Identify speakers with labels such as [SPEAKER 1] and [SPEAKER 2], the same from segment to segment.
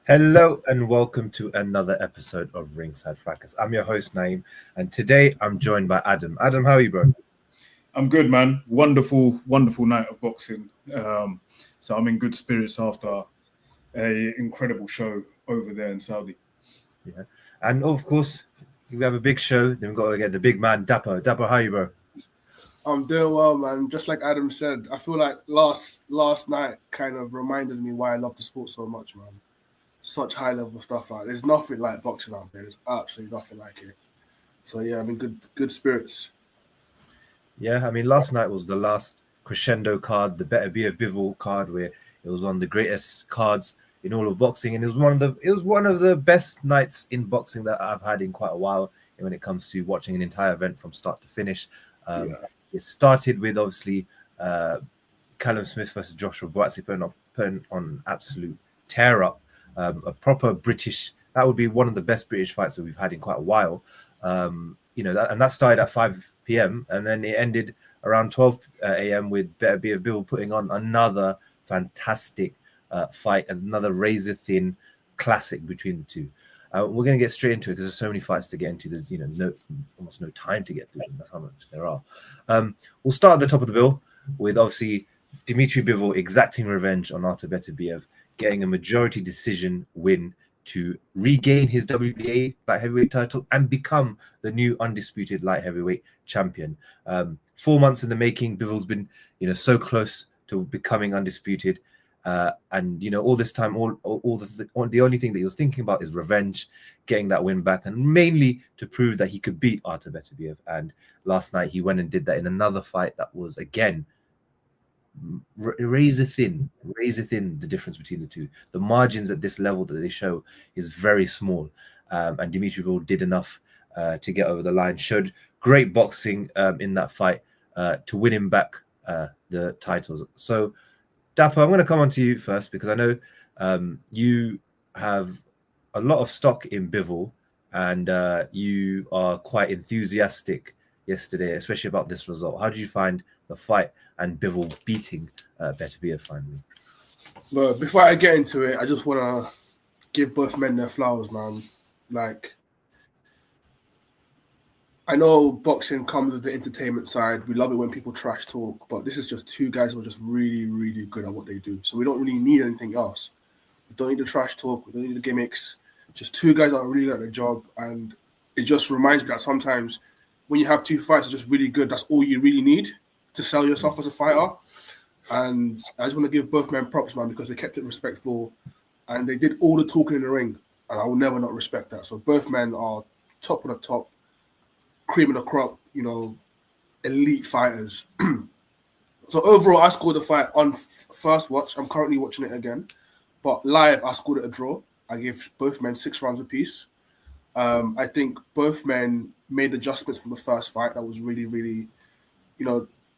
[SPEAKER 1] Hello and welcome to another episode of Ringside Fracas. I'm your host Naeem, and today I'm joined by Adam. Adam, how are you, bro?
[SPEAKER 2] I'm good, man. Wonderful, wonderful night of boxing. So I'm in good spirits after a incredible show over there in Saudi.
[SPEAKER 1] Yeah, and of course we have a big show. Then we've got to get the big man, Dapper. Dapper, how are you, bro?
[SPEAKER 3] I'm doing well, man. Just like Adam said, I feel like last night kind of reminded me why I love the sport so much, man. Such high level stuff. Like there's nothing like boxing out there. There's absolutely nothing like it. So yeah, I'm in good spirits.
[SPEAKER 1] Yeah, I mean, last night was the last crescendo card, the Beterbiev Bivol card, where it was one of the greatest cards in all of boxing, and it was one of the best nights in boxing that I've had in quite a while. When it comes to watching an entire event from start to finish,
[SPEAKER 3] Yeah.
[SPEAKER 1] it started with obviously Callum Smith versus Joshua Buatsi putting on absolute tear up, a proper British. That would be one of the best British fights that we've had in quite a while. That started at 5 p.m. and then it ended around 12 a.m. with Beterbiev Bivol putting on another fantastic fight, another razor thin classic between the two. We're going to get straight into it because there's so many fights to get into. There's almost no time to get through them. That's how much there are. We'll start at the top of the bill with obviously Dmitry Bivol exacting revenge on Artur Beterbiev, getting a majority decision win to regain his WBA light heavyweight title and become the new undisputed light heavyweight champion. 4 months in the making, Bivol's been, so close to becoming undisputed. And all this time, the only thing that he was thinking about is revenge, getting that win back, and mainly to prove that he could beat Artur Beterbiev. And last night he went and did that in another fight that was again razor thin. The difference between the two, the margins at this level that they show is very small, and Dmitry Bivol did enough to get over the line. Showed great boxing in that fight to win him back the titles. So, Dapper, I'm going to come on to you first because I know you have a lot of stock in Bivol, and you are quite enthusiastic yesterday, especially about this result. How did you find the fight and Bivol beating Beterbiev finally?
[SPEAKER 3] But before I get into it, I just want to give both men their flowers, man. Like, I know boxing comes with the entertainment side. We love it when people trash talk, but this is just two guys who are just really, really good at what they do. So we don't really need anything else. We don't need the trash talk. We don't need the gimmicks. Just two guys that are really good at their job. And it just reminds me that sometimes when you have two fights that are just really good, that's all you really need to sell yourself as a fighter. And I just want to give both men props, man, because they kept it respectful and they did all the talking in the ring. And I will never not respect that. So both men are top of the top, cream of the crop, elite fighters. So overall, I scored the fight on first watch. I'm currently watching it again. But live, I scored it a draw. I gave both men 6 rounds apiece. I think both men made adjustments from the first fight. That was really, really,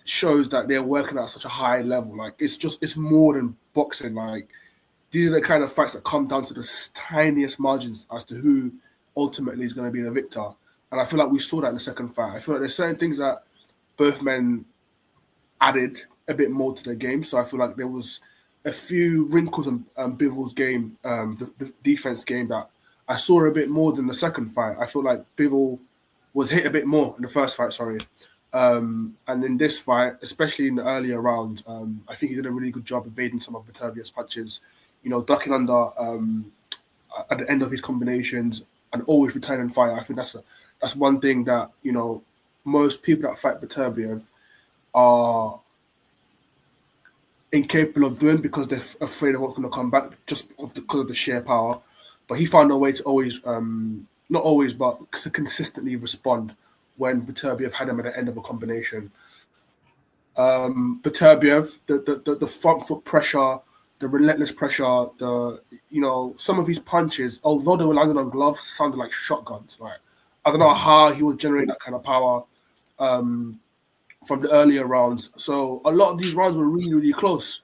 [SPEAKER 3] shows that they're working at such a high level. Like, it's more than boxing. Like, these are the kind of fights that come down to the tiniest margins as to who ultimately is going to be the victor. And I feel like we saw that in the second fight. I feel like there's certain things that both men added a bit more to the game. So I feel like there was a few wrinkles in Bivol's game, the defense game, that I saw a bit more than the second fight. I feel like Bivol was hit a bit more in the first fight, and in this fight, especially in the earlier round, I think he did a really good job evading some of Beterbiev's punches, ducking under at the end of his combinations and always returning fire. I think that's one thing that, most people that fight Beterbiev are incapable of doing because they're afraid of what's going to come back just because of the sheer power. But he found a way to always, not always, but to consistently respond when Beterbiev had him at the end of a combination. Beterbiev, the front foot pressure, the relentless pressure, some of his punches, although they were landing on gloves, sounded like shotguns. Like, I don't know how he was generating that kind of power from the earlier rounds. So a lot of these rounds were really, really close.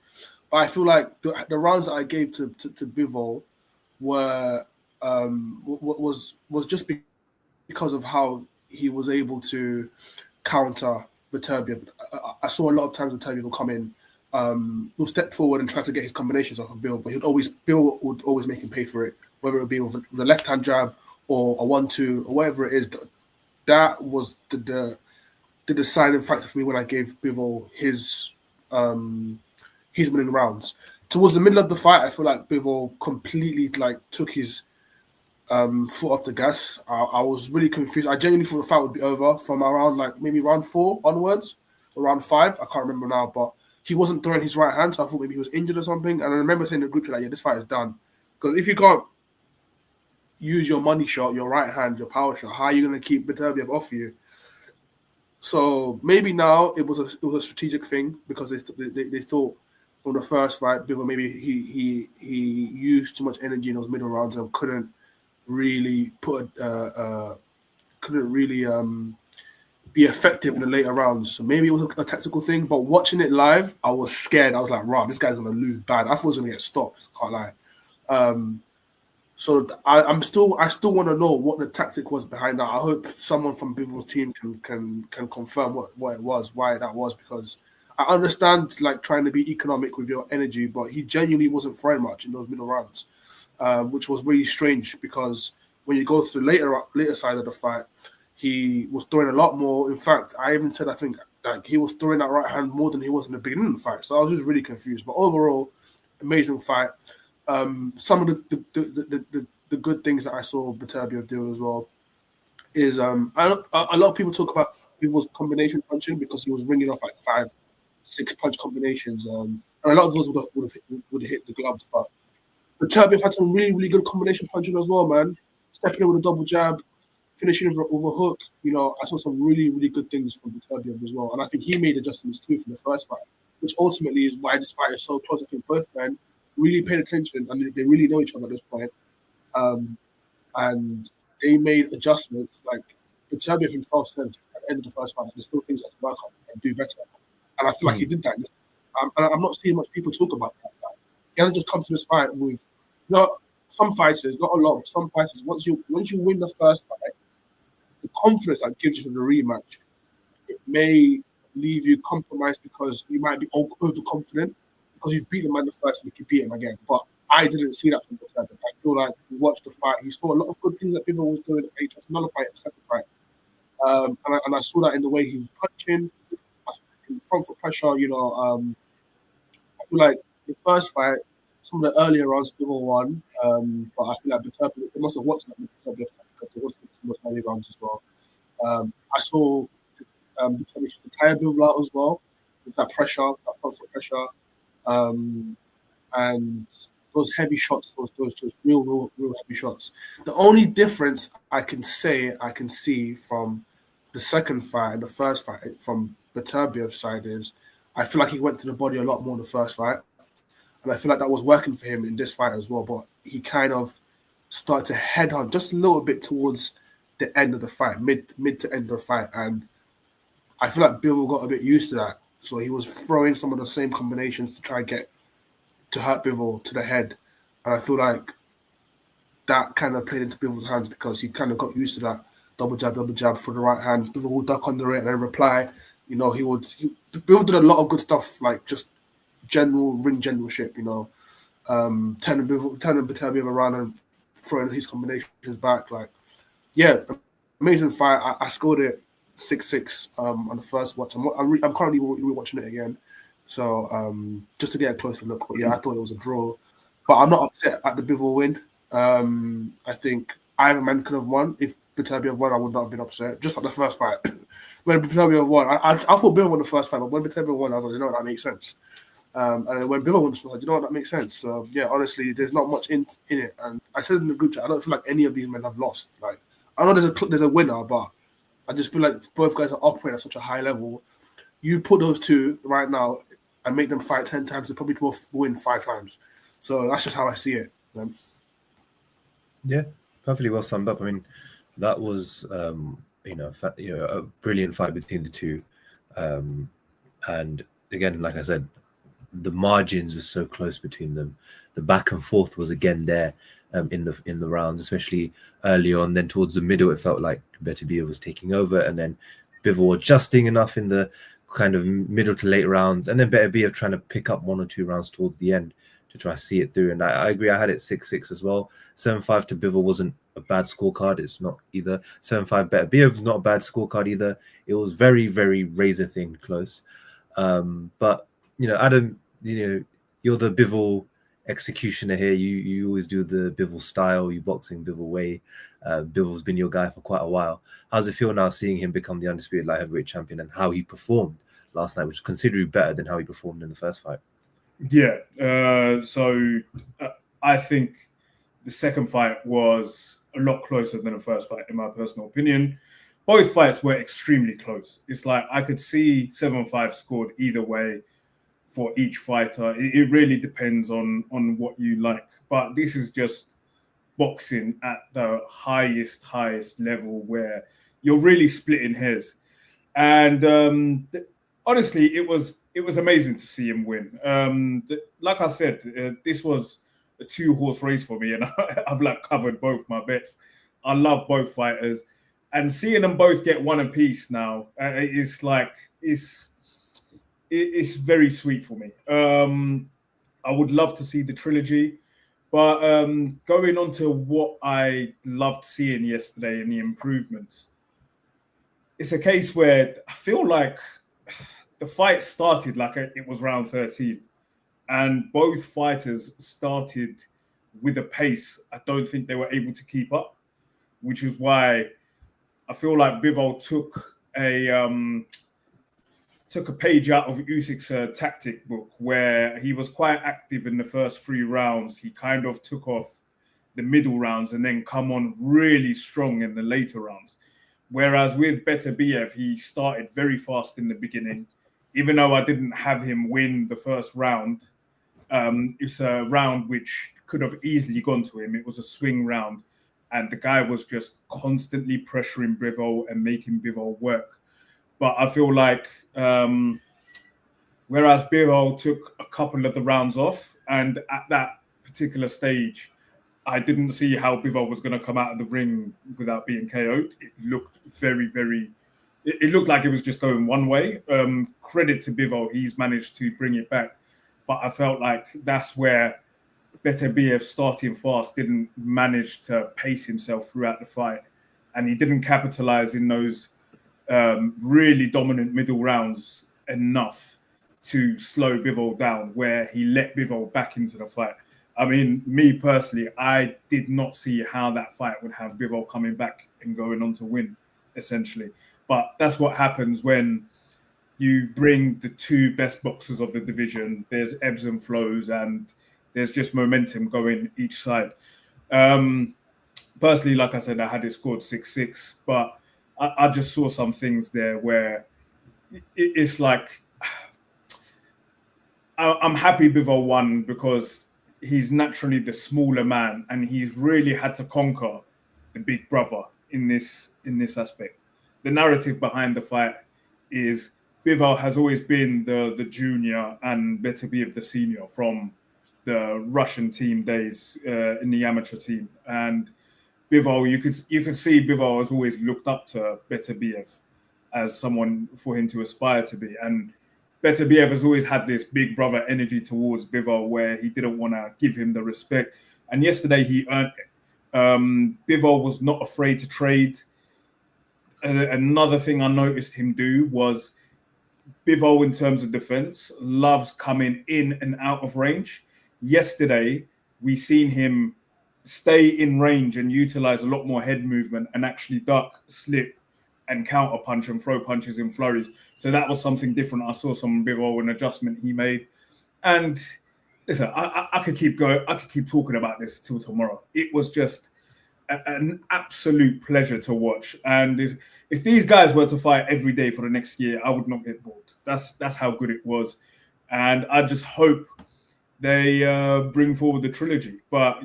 [SPEAKER 3] But I feel like the rounds that I gave to Bivol were was just because of how he was able to counter Beterbiev. I saw a lot of times Beterbiev will come in will step forward and try to get his combinations off of Bill, but Bill would always make him pay for it, whether it would be with the left-hand jab or a 1-2 or whatever it is. That was the deciding factor for me when I gave Bivol his winning rounds. Towards the middle of the fight, I feel like Bivol completely took his foot off the gas. I was really confused. I genuinely thought the fight would be over from around maybe round 4 onwards, or round 5. I can't remember now, but he wasn't throwing his right hand, so I thought maybe he was injured or something. And I remember saying in the group chat, yeah, this fight is done. Because if you can't use your money shot, your right hand, your power shot, how are you going to keep Beterbiev off you? So maybe now it was a strategic thing, because they thought from the first fight, Bivol maybe he used too much energy in those middle rounds and couldn't really be effective in the later rounds. So maybe it was a tactical thing. But watching it live, I was scared. I was like, "Wow, this guy's gonna lose bad." I thought he was gonna get stopped. Can't lie. So I still want to know what the tactic was behind that. I hope someone from Bivol's team can confirm what it was, why that was, because I understand trying to be economic with your energy, but he genuinely wasn't throwing much in those middle rounds, which was really strange, because when you go to the later side of the fight, he was throwing a lot more. In fact, I even said I think he was throwing that right hand more than he was in the beginning of the fight. So I was just really confused. But overall, amazing fight. Some of the good things that I saw Beterbiev do as well is a lot of people talk about Bivol's combination punching, because he was ringing off 5-6 punch combinations, and a lot of those would have hit the gloves. But Beterbiev had some really, really good combination punching as well, man. Stepping in with a double jab, finishing with a hook. I saw some really, really good things from Beterbiev as well, and I think he made adjustments too from the first fight, which ultimately is why this fight is so close. I think both men really paid attention, and they really know each other at this point. And they made adjustments. Beterbiev himself said at the end of the first fight, there's still things I can work on and do better. And I feel like he did that. And I'm not seeing much people talk about that. He hasn't just come to this fight with, some fighters, not a lot, but some fighters, once you win the first fight, the confidence that gives you for the rematch, it may leave you compromised, because you might be overconfident, because you've beaten the man the first and you can beat him again. But I didn't see that from Beterbiev. I feel like he watched the fight. He saw a lot of good things that Bivol was doing. He tried to nullify it in the second fight. And I saw that in the way he was punching, in front foot pressure. I feel like the first fight, some of the earlier rounds Bivol won, but I feel like Beterbiev, they must have watched that Beterbiev because they wanted to get some of the early rounds as well. I saw Beterbiev tire Bivol out as well, with that pressure, that front foot pressure. And those heavy shots, those real heavy shots. The only difference I can see from the second fight and the first fight from Beterbiev's side is I feel like he went to the body a lot more in the first fight. And I feel like that was working for him in this fight as well. But he kind of started to head on just a little bit towards the end of the fight, mid to end of the fight. And I feel like Bivol got a bit used to that. So he was throwing some of the same combinations to try and get to hurt Bivol to the head. And I feel like that kind of played into Bivol's hands, because he kind of got used to that double jab for the right hand. Bivol would duck under it and then reply. Bivol did a lot of good stuff, like just ring generalship, turning Beterbiev around and throwing his combinations back. Amazing fight. I scored it 6-6 on the first watch. I'm currently rewatching it again, so just to get a closer look. But I thought it was a draw, but I'm not upset at the Bivol win. I think either man could have won. If Beterbiev won, I would not have been upset. Just like the first fight, when Beterbiev won, I thought Bivol won the first fight, but when Beterbiev won, I was like, that makes sense. And then when Bivol won, I was like, that makes sense. So honestly, there's not much in it. And I said in the group chat, I don't feel like any of these men have lost. I know there's a winner, but I just feel like both guys are operating at such a high level. You put those two right now and make them fight 10 times, they probably both win 5 times. So that's just how I see it.
[SPEAKER 1] Yeah, perfectly well summed up. I mean, that was a brilliant fight between the two. And again, like I said, the margins were so close between them. The back and forth was again there in the rounds, especially early on. Then towards the middle, it felt like Beterbiev was taking over, and then Bivol adjusting enough in the kind of middle to late rounds, and then Beterbiev trying to pick up 1 or 2 rounds towards the end to try to see it through. And I agree, I had it 6-6 as well. 7-5 to Bivol wasn't a bad scorecard. It's not either. 7-5 Beterbiev, not a bad scorecard either. It was very, very razor thin close. But, Adam, you're the Bivol executioner here. You always do the Bivol style, you boxing Bivol way. Bivol's been your guy for quite a while. How's it feel now seeing him become the undisputed light heavyweight champion and how he performed last night, which is considerably better than how he performed in the first fight?
[SPEAKER 2] Yeah. So I think the second fight was a lot closer than the first fight, in my personal opinion. Both fights were extremely close. It's like I could see 7-5 scored either way for each fighter. It really depends on what you like. But this is just boxing at the highest level where you're really splitting hairs. And honestly, it was amazing to see him win. Like I said, this was a 2-horse race for me, and I've covered both my bets. I love both fighters, and seeing them both get one apiece now it's very sweet for me. I would love to see the trilogy, but going on to what I loved seeing yesterday and the improvements, it's a case where I feel like the fight started like it was round 13, and both fighters started with a pace I don't think they were able to keep up, which is why I feel like Bivol took a page out of Usyk's tactic book, where he was quite active in the first 3 rounds. He kind of took off the middle rounds and then come on really strong in the later rounds. Whereas with Beterbiev, he started very fast in the beginning. Even though I didn't have him win the first round, it's a round which could have easily gone to him. It was a swing round, and the guy was just constantly pressuring Bivol and making Bivol work. But I feel like whereas Bivol took a couple of the rounds off, and at that particular stage, I didn't see how Bivol was going to come out of the ring without being KO'd. It looked it looked like it was just going one way. Credit to Bivol, he's managed to bring it back. But I felt like that's where Beterbiev, starting fast, didn't manage to pace himself throughout the fight. And he didn't capitalize in those really dominant middle rounds enough to slow Bivol down, where he let Bivol back into the fight. I mean, me personally, I did not see how that fight would have Bivol coming back and going on to win, essentially. But that's what happens when you bring the 2 best boxers of the division. There's ebbs and flows, and there's just momentum going each side. Personally, like I said, I had it scored 6-6, but I just saw some things there where it's like I'm happy Bivol won because he's naturally the smaller man, and he's really had to conquer the big brother in this aspect. The narrative behind the fight is Bivol has always been the junior and Beterbiev the senior from the Russian team days in the amateur team. And Bivol, you could see Bivol has always looked up to Beterbiev as someone for him to aspire to be. And Beterbiev has always had this big brother energy towards Bivol, where he didn't want to give him the respect. And yesterday he earned it. Bivol was not afraid to trade. Another thing I noticed him do was Bivol, in terms of defense, loves coming in and out of range. Yesterday, we seen him stay in range and utilize a lot more head movement and actually duck, slip, and counter punch and throw punches in flurries. So that was something different. I saw some Bivol, an adjustment he made. And listen, I could keep going. I could keep talking about this till tomorrow. It was just an absolute pleasure to watch. And if these guys were to fight every day for the next year, I would not get bored. That's how good it was. And I just hope they bring forward the trilogy. But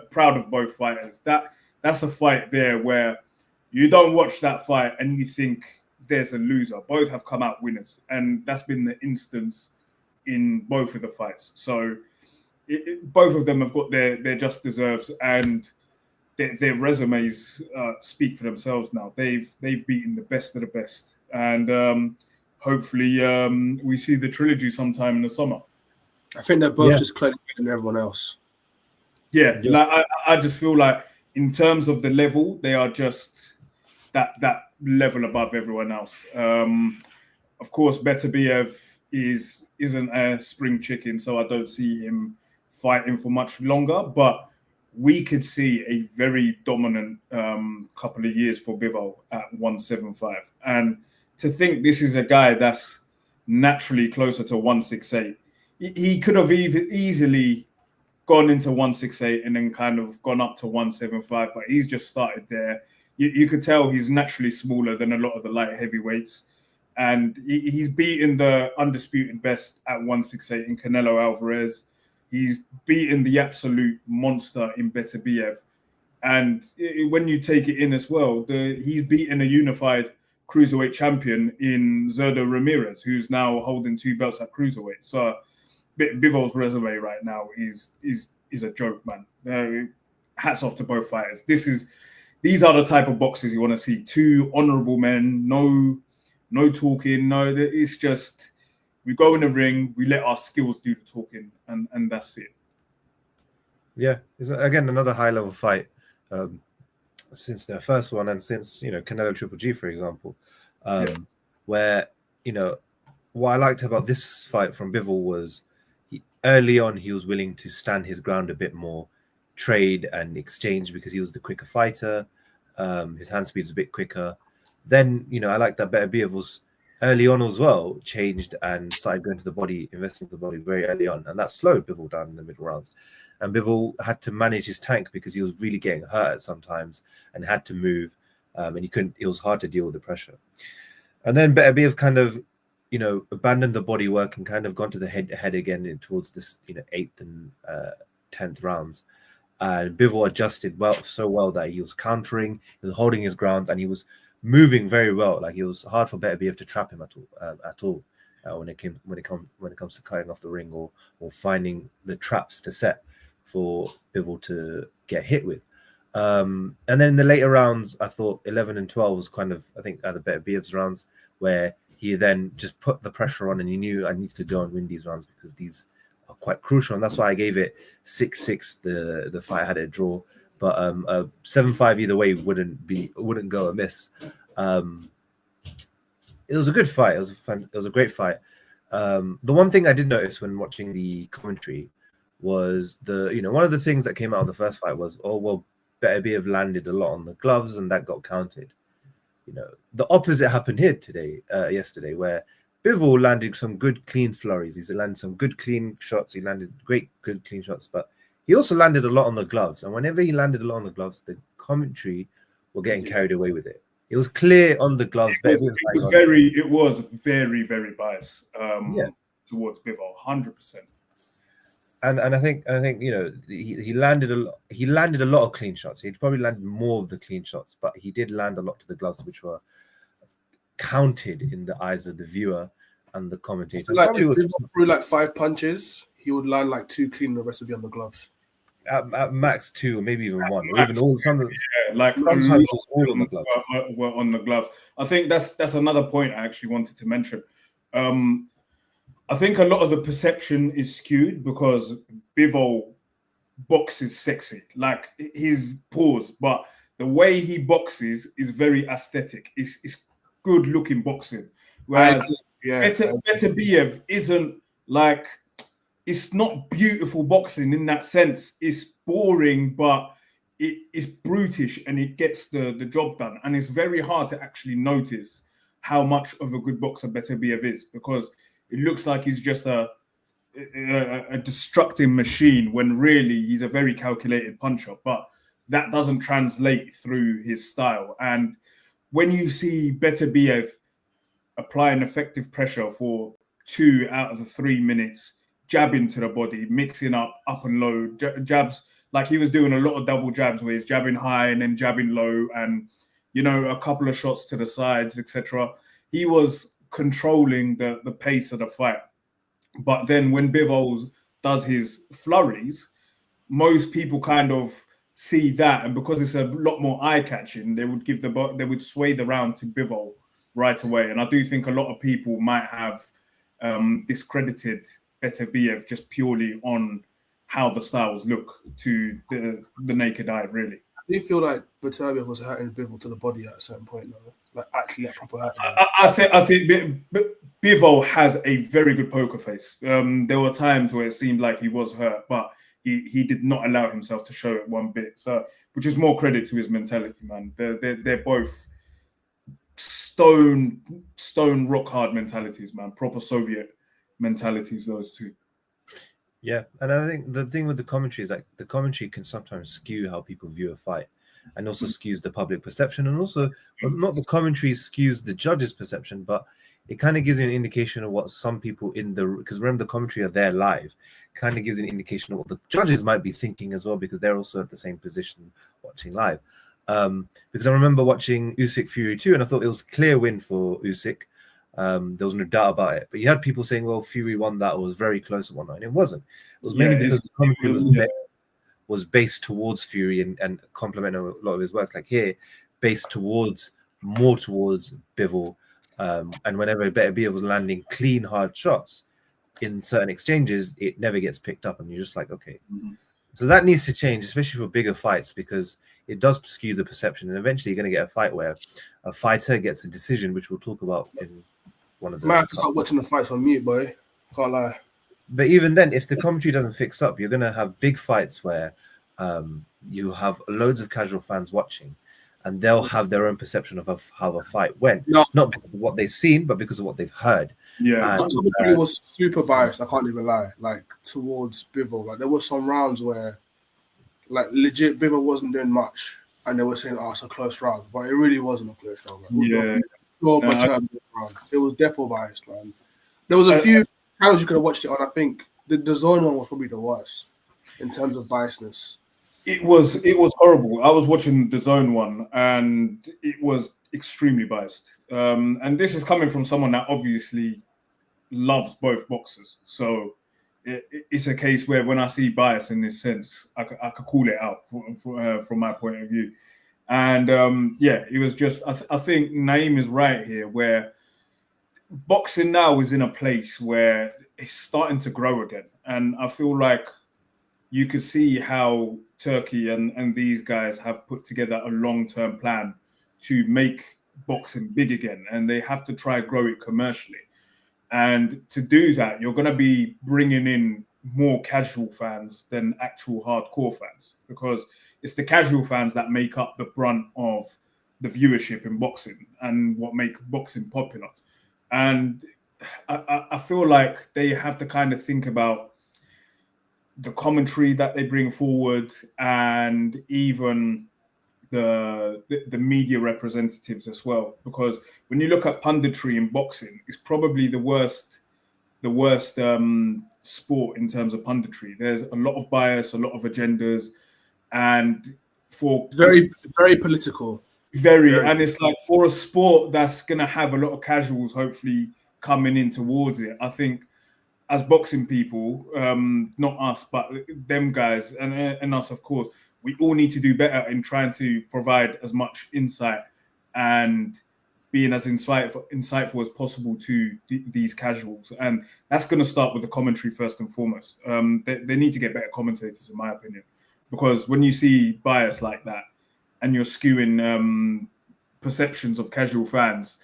[SPEAKER 2] proud of both fighters. That's a fight there where you don't watch that fight and you think there's a loser. Both have come out winners. And that's been the instance in both of the fights. So both of them have got their just deserves, and their resumes speak for themselves now. They've beaten the best of the best. And hopefully we see the trilogy sometime in the summer.
[SPEAKER 3] I think they're both just clearly better than everyone else.
[SPEAKER 2] Yeah, like I just feel like in terms of the level, they are just that level above everyone else. Of course, Beterbiev isn't a spring chicken, so I don't see him fighting for much longer. But we could see a very dominant couple of years for Bivol at 175. And to think this is a guy that's naturally closer to 168, he could have easily gone into 168 and then kind of gone up to 175, but he's just started there. You could tell he's naturally smaller than a lot of the light heavyweights. And he's beaten the undisputed best at 168 in Canelo Alvarez. He's beaten the absolute monster in Beterbiev. And when you take it in as well, he's beaten a unified cruiserweight champion in Zerdo Ramirez, who's now holding 2 belts at cruiserweight. So Bivol's resume right now is a joke, man. Hats off to both fighters. These are the type of boxes you want to see. 2 honourable men, no talking, it's just we go in the ring, we let our skills do the talking, and that's it.
[SPEAKER 1] Yeah, it's again another high-level fight since their first one, and since Canelo Triple G, for example, where what I liked about this fight from Bivol was early on he was willing to stand his ground a bit more, trade and exchange because he was the quicker fighter. His hand speed is a bit quicker. Then I like that Beterbiev was early on as well, changed and started going to the body, investing in the body very early on, and that slowed Bivol down in the middle rounds. And Bivol had to manage his tank because he was really getting hurt sometimes and had to move, and he couldn't. It was hard to deal with the pressure. And then Beterbiev kind of, abandoned the body work and kind of gone to the head again towards this, 8th and 10th rounds. And Bivol adjusted so well that he was countering, he was holding his ground, and he was moving very well. Like, it was hard for Beterbiev to trap him at all when it comes to cutting off the ring or finding the traps to set for Bivol to get hit with. And then in the later rounds, I thought 11 and 12 was kind of, I think, the Beterbiev's rounds where he then just put the pressure on, and he knew I need to go and win these rounds because these are quite crucial. And that's why I gave it 6-6. The fight had a draw. But 7-5 either way wouldn't go amiss. It was a good fight. It was a great fight. The one thing I did notice when watching the commentary was one of the things that came out of the first fight was, Beterbiev landed a lot on the gloves and that got counted. The opposite happened here yesterday, where Bivol landed some good clean flurries. He landed some good clean shots. He landed good clean shots, but he also landed a lot on the gloves. And whenever he landed a lot on the gloves, the commentary were getting carried away with it. It was clear on the gloves.
[SPEAKER 2] It was very, very biased towards Bivol, 100%.
[SPEAKER 1] And I think he landed a lot of clean shots. He'd probably landed more of the clean shots, but he did land a lot to the gloves, which were counted in the eyes of the viewer and the commentator.
[SPEAKER 3] Through like 5 punches, he would land like 2 clean, and the rest would be on the gloves.
[SPEAKER 1] At max 2, or maybe even 1, or even
[SPEAKER 2] all. Sometimes all on the gloves. Were on the gloves. I think that's another point I actually wanted to mention. I think a lot of the perception is skewed because Bivol boxes sexy, like his pause, but the way he boxes is very aesthetic. It's good looking boxing. Whereas Beterbiev isn't like, it's not beautiful boxing in that sense. It's boring, but it's brutish and it gets the job done. And it's very hard to actually notice how much of a good boxer Beterbiev is, because it looks like he's just a destructive machine when really he's a very calculated puncher. But that doesn't translate through his style. And when you see Beterbiev applying effective pressure for 2 out of the 3 minutes, jabbing to the body, mixing up and low, jabs, like he was doing a lot of double jabs where he's jabbing high and then jabbing low and, a couple of shots to the sides, etc. He was controlling the pace of the fight. But then when Bivol does his flurries, most people kind of see that, and because it's a lot more eye-catching, they would sway the round to Bivol right away. And I do think a lot of people might have discredited Beterbiev just purely on how the styles look to the naked eye, really.
[SPEAKER 3] Do you feel like Beterbiev was hurting Bivol to the body at a certain point, though? Like actually, like proper hurting.
[SPEAKER 2] I think Bivol has a very good poker face. There were times where it seemed like he was hurt, but he did not allow himself to show it one bit. So, which is more credit to his mentality, man. They're both stone rock hard mentalities, man. Proper Soviet mentalities, those two.
[SPEAKER 1] Yeah, and I think the thing with the commentary is like the commentary can sometimes skew how people view a fight, and also skews the public perception, and also not the commentary skews the judges' perception, but it kind of gives you an indication of what some people because remember the commentary are there live, kind of gives an indication of what the judges might be thinking as well, because they're also at the same position watching live. Because I remember watching Usyk Fury 2, and I thought it was a clear win for Usyk. There was no doubt about it, but you had people saying, well, Fury won that, or was very close at one night. It wasn't. It was mainly because the commentary was based towards Fury and complimenting a lot of his work. Like here, based more towards Bivol, and whenever Beterbiev was landing clean, hard shots in certain exchanges, it never gets picked up, and you're just like, okay. So that needs to change, especially for bigger fights, because it does skew the perception, and eventually you're going to get a fight where a fighter gets a decision, which we'll talk about in one of the.
[SPEAKER 3] Might have to start watching the fights on mute, boy. Can't lie.
[SPEAKER 1] But even then, if the commentary doesn't fix up, you're going to have big fights where you have loads of casual fans watching, and they'll have their own perception of how a fight went.
[SPEAKER 3] No.
[SPEAKER 1] Not because of what they've seen, but because of what they've heard.
[SPEAKER 2] Yeah,
[SPEAKER 3] The commentary was super biased. I can't even lie. Like towards Bivol, like there were some rounds where, like legit, Bivol wasn't doing much, and they were saying, "Oh, it's a close round," but it really wasn't a close round. Man. It was definitely biased, man. There was a few channels you could have watched it on. I think the Zone one was probably the worst in terms of biasness.
[SPEAKER 2] It was horrible. I was watching the Zone one, and it was extremely biased. And this is coming from someone that obviously loves both boxers. So it's a case where when I see bias in this sense, I could call it out from my point of view. And it was just, I think Naeem is right here, where boxing now is in a place where it's starting to grow again. And I feel like you could see how Turkey and these guys have put together a long-term plan to make boxing big again, and they have to try grow it commercially. And to do that, you're going to be bringing in more casual fans than actual hardcore fans, because it's the casual fans that make up the brunt of the viewership in boxing and what make boxing popular. And I feel like they have to kind of think about the commentary that they bring forward, and even the media representatives as well, because when you look at punditry in boxing, it's probably the worst sport in terms of punditry. There's a lot of bias, a lot of agendas, and for
[SPEAKER 3] very political.
[SPEAKER 2] Very, and it's like for a sport that's gonna have a lot of casuals hopefully coming in towards it. I think as boxing people, not us, but them guys and us, of course, we all need to do better in trying to provide as much insight and being as insightful as possible to these casuals. And that's going to start with the commentary first and foremost. They need to get better commentators, in my opinion, because when you see bias like that and you're skewing perceptions of casual fans,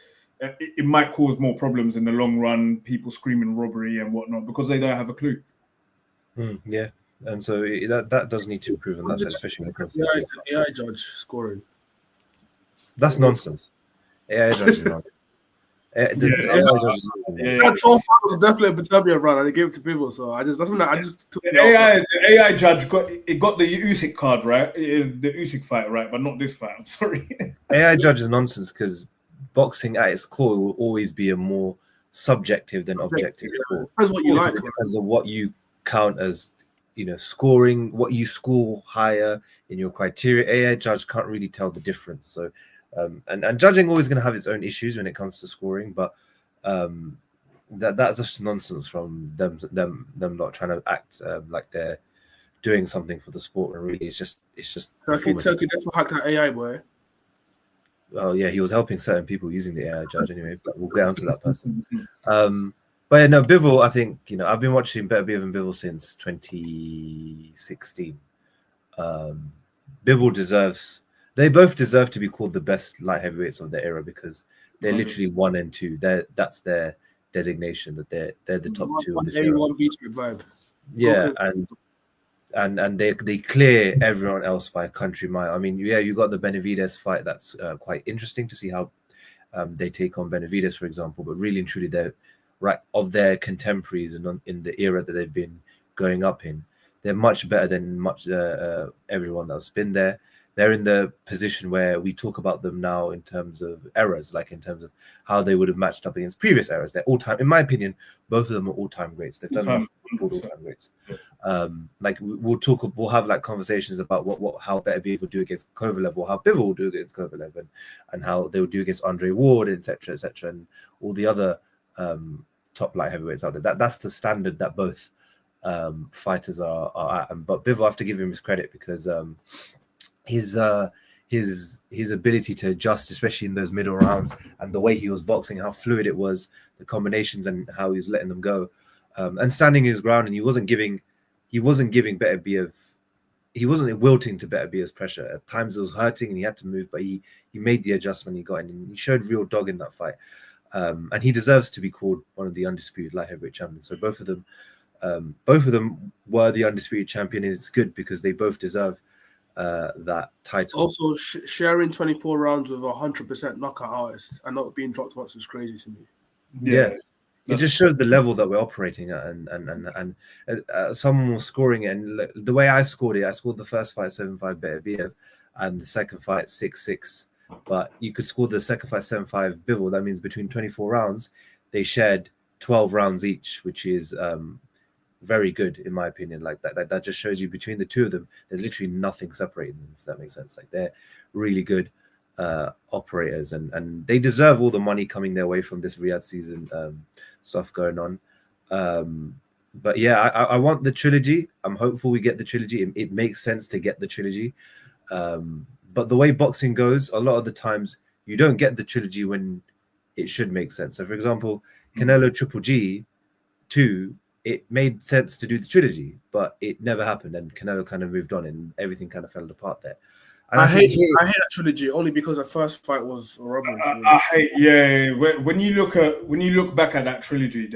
[SPEAKER 2] it might cause more problems in the long run, people screaming robbery and whatnot, because they don't have a clue.
[SPEAKER 1] Yeah. And so that does need to improve, and that's especially when it comes to
[SPEAKER 3] AI judge scoring.
[SPEAKER 1] That's nonsense. AI judge is not.
[SPEAKER 3] AI was definitely a Beterbiev run, and they gave it to Bivol. So I just took
[SPEAKER 2] the AI judge got the Usyk card right, the Usyk fight right, but not this fight. I'm sorry.
[SPEAKER 1] AI judge is nonsense, because boxing at its core will always be a more subjective than objective sport.
[SPEAKER 3] Depends what you like.
[SPEAKER 1] It depends on what you count as, scoring, what you score higher in your criteria. AI judge can't really tell the difference. So, and judging always going to have its own issues when it comes to scoring, but that's just nonsense from them not trying to act like they're doing something for the sport. And really, it's just
[SPEAKER 3] Turkey definitely hacked that AI, boy.
[SPEAKER 1] well, yeah, he was helping certain people using the AI judge anyway, but we'll get onto that person. But yeah, no, Bivol, I think, I've been watching Beterbiev and Bivol since 2016. Bivol they both deserve to be called the best light heavyweights of their era because they're literally 1 and 2. That's their designation, that they're the top 2 of this era.
[SPEAKER 3] Vibe.
[SPEAKER 1] Yeah, and they clear everyone else by a country mile. I mean, yeah, you got the Benavidez fight. That's quite interesting to see how they take on Benavidez, for example. But really and truly, they're right of their contemporaries and in the era that they've been going up in. They're much better than everyone that's been there. They're in the position where we talk about them now in terms of eras, like in terms of how they would have matched up against previous eras. They're all-time, in my opinion, both of them are all-time greats. They've done all-time greats. Like we'll have like conversations about how Beterbiev will do against Kovalev, or how Bivol will do against Kovalev, and how they will do against Andre Ward, etc., and all the other top light heavyweights out there. That's the standard that both fighters are at. But Bivol, I have to give him his credit because his ability to adjust, especially in those middle rounds, and the way he was boxing, how fluid it was, the combinations, and how he was letting them go, and standing his ground. And he wasn't giving Beterbiev, he wasn't wilting to Beterbiev's pressure. At times it was hurting, and he had to move, but he made the adjustment. He got in, and he showed real dog in that fight. And he deserves to be called one of the undisputed light heavyweight champions. So both of them were the undisputed champion, and it's good because they both deserve that title.
[SPEAKER 3] Also, sharing 24 rounds with 100% knockout artist and not being dropped once is crazy to me.
[SPEAKER 1] Yeah. It just shows the level that we're operating at, and someone was scoring it. And the way I scored it, I scored the first fight 7-5 Beterbiev, and the second fight 6-6. But you could score the second fight 7-5 Bivol. That means between 24 rounds, they shared 12 rounds each, which is very good in my opinion. Like that just shows you between the two of them, there's literally nothing separating them, if that makes sense. Like they're really good operators, and they deserve all the money coming their way from this Riyadh season stuff going on. But yeah, I want the trilogy. I'm hopeful we get the trilogy. It makes sense to get the trilogy. But the way boxing goes, a lot of the times you don't get the trilogy when it should make sense. So for example, Canelo Triple G 2, it made sense to do the trilogy, but it never happened, and Canelo kind of moved on, and everything kind of fell apart there. And
[SPEAKER 3] I hate that trilogy only because the first fight was a robbery.
[SPEAKER 2] When you look back at that trilogy,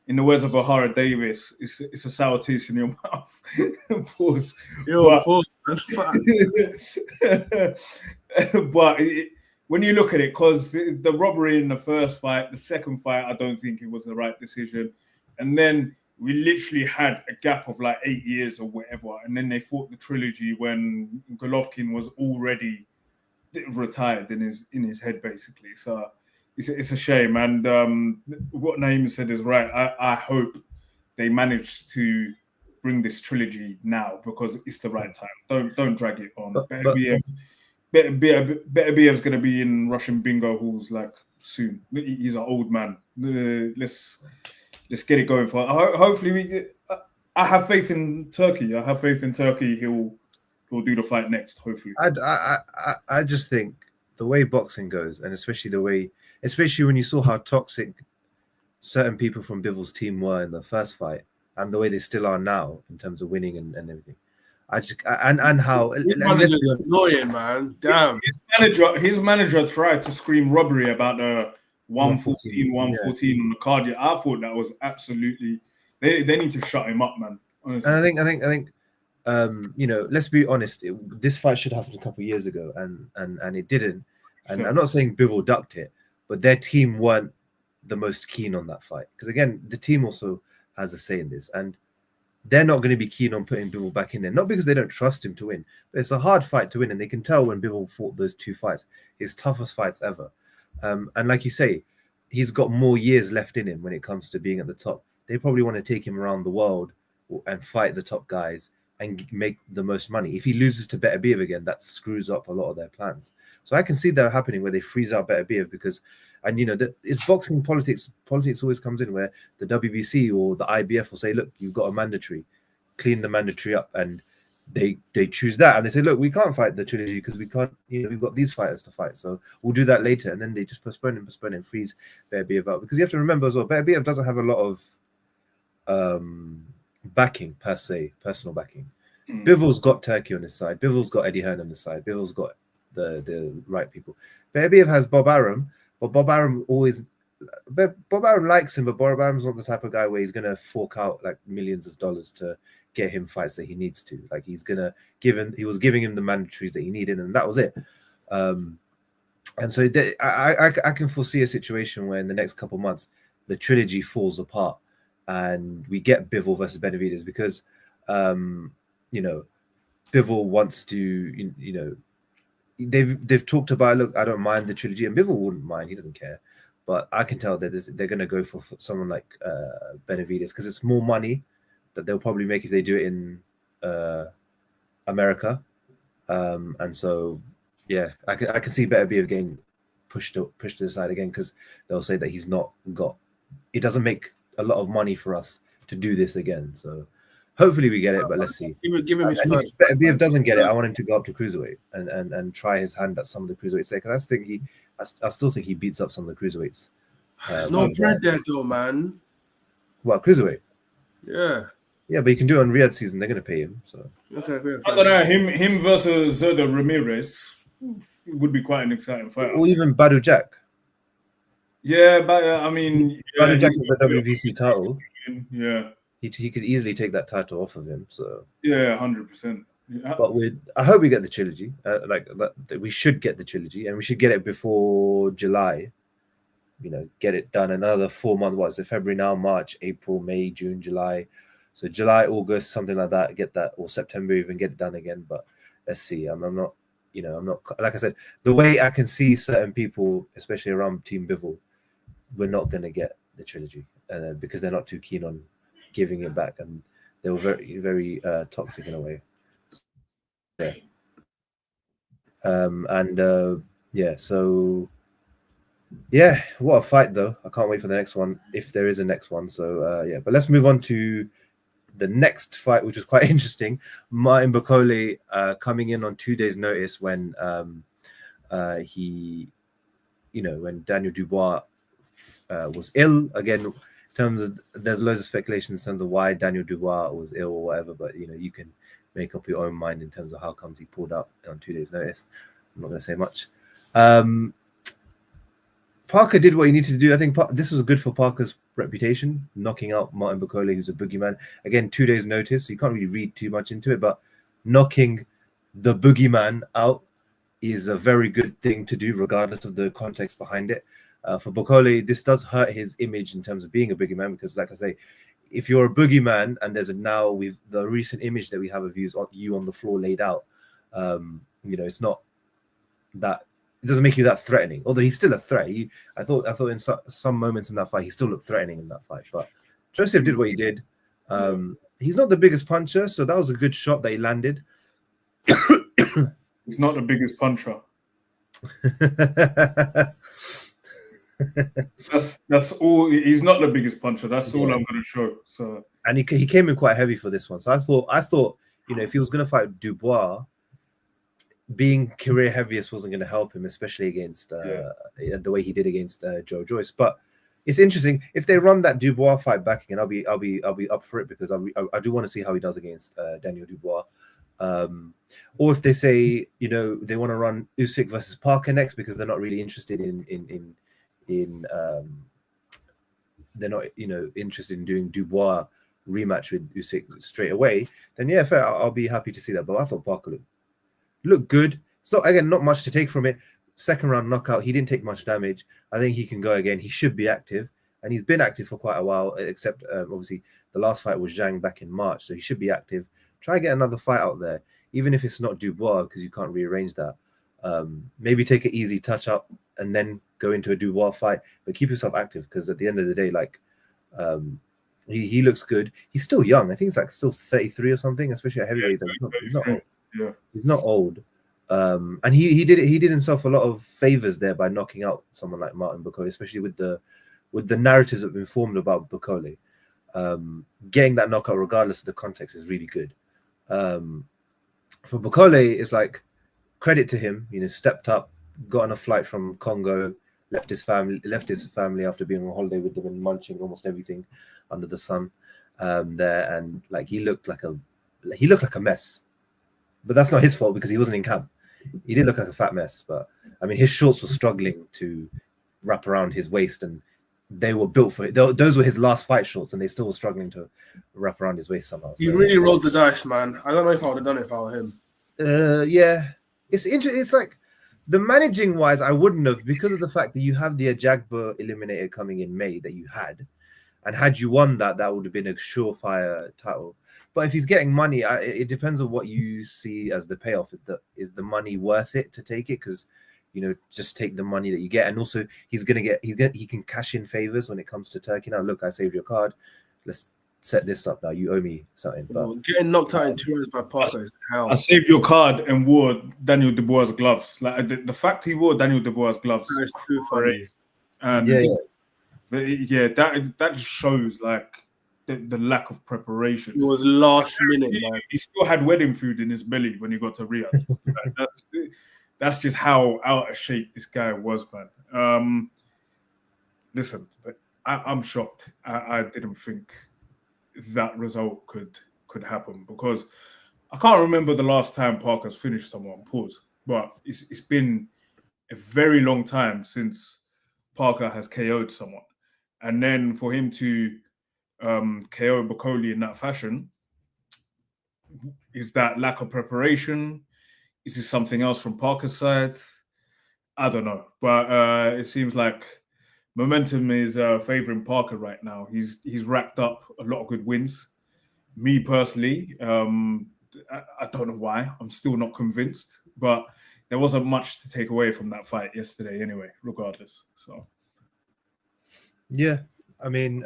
[SPEAKER 2] in the words of O'Hara Davis, it's a sour taste in your mouth. Pause. But when you look at it, because the robbery in the first fight, the second fight, I don't think it was the right decision. And then we literally had a gap of like 8 years or whatever. And then they fought the trilogy when Golovkin was already retired in his head, basically. So it's a shame. And what Naeem said is right. I hope they manage to bring this trilogy now because it's the right time. Don't drag it on. Beterbiev's going to be in Russian bingo halls like soon. He's an old man. Let's get it going for. Hopefully, I have faith in Turkey. He'll do the fight next. Hopefully,
[SPEAKER 1] I just think the way boxing goes, and especially when you saw how toxic certain people from Bivol's team were in the first fight, and the way they still are now in terms of winning and everything. And how
[SPEAKER 3] annoying, man. Damn.
[SPEAKER 2] His manager tried to scream robbery about the 114 on the card. Yeah, I thought that was absolutely. They need to shut him up, man. Honestly.
[SPEAKER 1] And I think, let's be honest. This fight should have happened a couple of years ago, and it didn't. And I'm not saying Bivol ducked it, but their team weren't the most keen on that fight because again, the team also has a say in this, and they're not going to be keen on putting Bivol back in there. Not because they don't trust him to win, but it's a hard fight to win, and they can tell when Bivol fought those two fights, his toughest fights ever. And like you say, he's got more years left in him when it comes to being at the top. They probably want to take him around the world and fight the top guys and make the most money. If he loses to Beterbiev again, that screws up a lot of their plans. So I can see that happening where they freeze out Beterbiev because, and it's boxing politics. Politics always comes in where the WBC or the IBF will say, look, you've got a mandatory, clean the mandatory up. And they choose that, and they say, look, we can't fight the trilogy because we can't, we've got these fighters to fight, so we'll do that later. And then they just postpone and freeze Beterbiev out, because you have to remember as well, Beterbiev doesn't have a lot of backing per se, personal backing. Bivol's got Turkey on his side. Bivol's got Eddie Hearn on his side. Bivol's got the right people. Beterbiev has Bob Arum, but Bob Arum likes him, but Bob Arum's not the type of guy where he's gonna fork out like millions of dollars to get him fights that he needs to. Like, he was giving him the mandatories that he needed, and that was it. And so I can foresee a situation where in the next couple of months the trilogy falls apart and we get Bivol versus Benavidez, because Bivol wants to, they've talked about, look, I don't mind the trilogy, and Bivol wouldn't mind, he doesn't care. But I can tell that they're going to go for someone like Benavidez, because it's more money that they'll probably make if they do it in America. And so, yeah, I can see Beterbiev getting pushed to the side again, because they'll say that it doesn't make a lot of money for us to do this again. So hopefully we get it, but let's see.
[SPEAKER 3] Give him his
[SPEAKER 1] and
[SPEAKER 3] first.
[SPEAKER 1] if Beterbiev doesn't get it, I want him to go up to cruiserweight and try his hand at some of the cruiserweights there, because I still think he beats up some of the cruiserweights.
[SPEAKER 3] There's no bread there though, man.
[SPEAKER 1] What, cruiserweight?
[SPEAKER 3] Yeah,
[SPEAKER 1] but you can do it on Riyadh season. They're going to pay him. So
[SPEAKER 3] okay.
[SPEAKER 2] I don't know. Him versus Zerda Ramirez would be quite an exciting fight.
[SPEAKER 1] Or even Badu Jack.
[SPEAKER 2] Yeah, but I mean,
[SPEAKER 1] Badu Jack is the WBC title.
[SPEAKER 2] Yeah,
[SPEAKER 1] he could easily take that title off of him. So
[SPEAKER 2] yeah, 100%.
[SPEAKER 1] But I hope we get the trilogy. We should get the trilogy, and we should get it before July. Get it done. Another 4 months. What is it? February now, March, April, May, June, July. So July, August, something like that. Get that, or September even, get it done again. But let's see. I'm not. I'm not, like I said, the way I can see certain people, especially around Team Bivol, we're not going to get the trilogy because they're not too keen on giving it back, and they were very, very toxic in a way. Yeah. So yeah, what a fight though. I can't wait for the next one, if there is a next one. So but let's move on to the next fight, which was quite interesting. Martin Bakole coming in on 2 days' notice when when Daniel Dubois was ill. Again, in terms of, there's loads of speculation in terms of why Daniel Dubois was ill or whatever, but you can make up your own mind in terms of how comes he pulled out on 2 days' notice. I'm not going to say much. Parker did what he needed to do. I think this was good for Parker's reputation, knocking out Martin Bakole, who's a boogeyman. Again, 2 days' notice, so you can't really read too much into it, but knocking the boogeyman out is a very good thing to do, regardless of the context behind it. For Bakole, this does hurt his image in terms of being a boogeyman, because, like I say, if you're a boogeyman and there's the recent image that we have of you on the floor laid out, it's not that. It doesn't make you that threatening, although he's still a threat. I thought in some moments in that fight, he still looked threatening in that fight. But Joseph did what he did. He's not the biggest puncher, so that was a good shot that he landed.
[SPEAKER 2] He's not the biggest puncher. That's all. He's not the biggest puncher. That's all I'm going to show. So,
[SPEAKER 1] and he came in quite heavy for this one. So I thought if he was going to fight Dubois, being career heaviest wasn't going to help him, especially against the way he did against Joe Joyce. But it's interesting if they run that Dubois fight back again. I'll be up for it, because I do want to see how he does against Daniel Dubois. Or if they say they want to run Usyk versus Parker next, because they're not really interested in they're not interested in doing Dubois rematch with Usyk straight away, then yeah, fair. I'll be happy to see that. But I thought Parker looked good. It's not much to take from it. Second round knockout, he didn't take much damage. I think he can go again. He should be active, and he's been active for quite a while, except obviously the last fight was Zhang back in March, so he should be active. Try to get another fight out there, even if it's not Dubois, because you can't rearrange that. Maybe take an easy touch up and then go into a Dubois fight, but keep yourself active, because at the end of the day, he looks good. He's still young. I think he's still 33 or something, especially at heavyweight. He's not old.
[SPEAKER 2] Yeah,
[SPEAKER 1] he's not old. And he did himself a lot of favors there by knocking out someone like Martin Bakole, especially with the narratives that have been formed about Bakole. Getting that knockout, regardless of the context, is really good. for Bakole, it's like credit to him. Stepped up, got on a flight from Congo, left his family after being on holiday with them and munching almost everything under the sun there, and like he looked like a mess. But that's not his fault because he wasn't in camp. He did look like a fat mess, but I mean his shorts were struggling to wrap around his waist, and they were built for it. Those were his last fight shorts, and they still were struggling to wrap around his waist somehow.
[SPEAKER 3] He really rolled the dice, man. I don't know if I would have done it if I were him.
[SPEAKER 1] Yeah, it's interesting. It's like the managing wise, I wouldn't have, because of the fact that you have the Ajagba eliminator coming in May that you had, and had you won that would have been a surefire title. But if he's getting money, it depends on what you see as the payoff. Is the money worth it to take it? Because just take the money that you get, and also he can cash in favors when it comes to Turkey. Now, look, I saved your card. Let's set this up now. You owe me something. But
[SPEAKER 3] getting knocked out in 2 rounds by Parker is hell.
[SPEAKER 2] I saved your card and wore Daniel Dubois' gloves. Like the fact he wore Daniel Dubois' gloves.
[SPEAKER 3] That's too funny.
[SPEAKER 2] And that just shows like the lack of preparation.
[SPEAKER 3] It was last minute, man.
[SPEAKER 2] He still had wedding food in his belly when he got to Riyadh. That's just how out of shape this guy was, man. Listen, I'm shocked. I didn't think that result could happen, because I can't remember the last time Parker's finished someone. Pause. But it's been a very long time since Parker has KO'd someone, and then for him to KO Bakole in that fashion, is that lack of preparation? Is this something else from Parker's side? I don't know, but it seems like momentum is favoring Parker right now. He's racked up a lot of good wins. Me personally, I don't know why. I'm still not convinced, but there wasn't much to take away from that fight yesterday anyway, regardless. So,
[SPEAKER 1] yeah, I mean,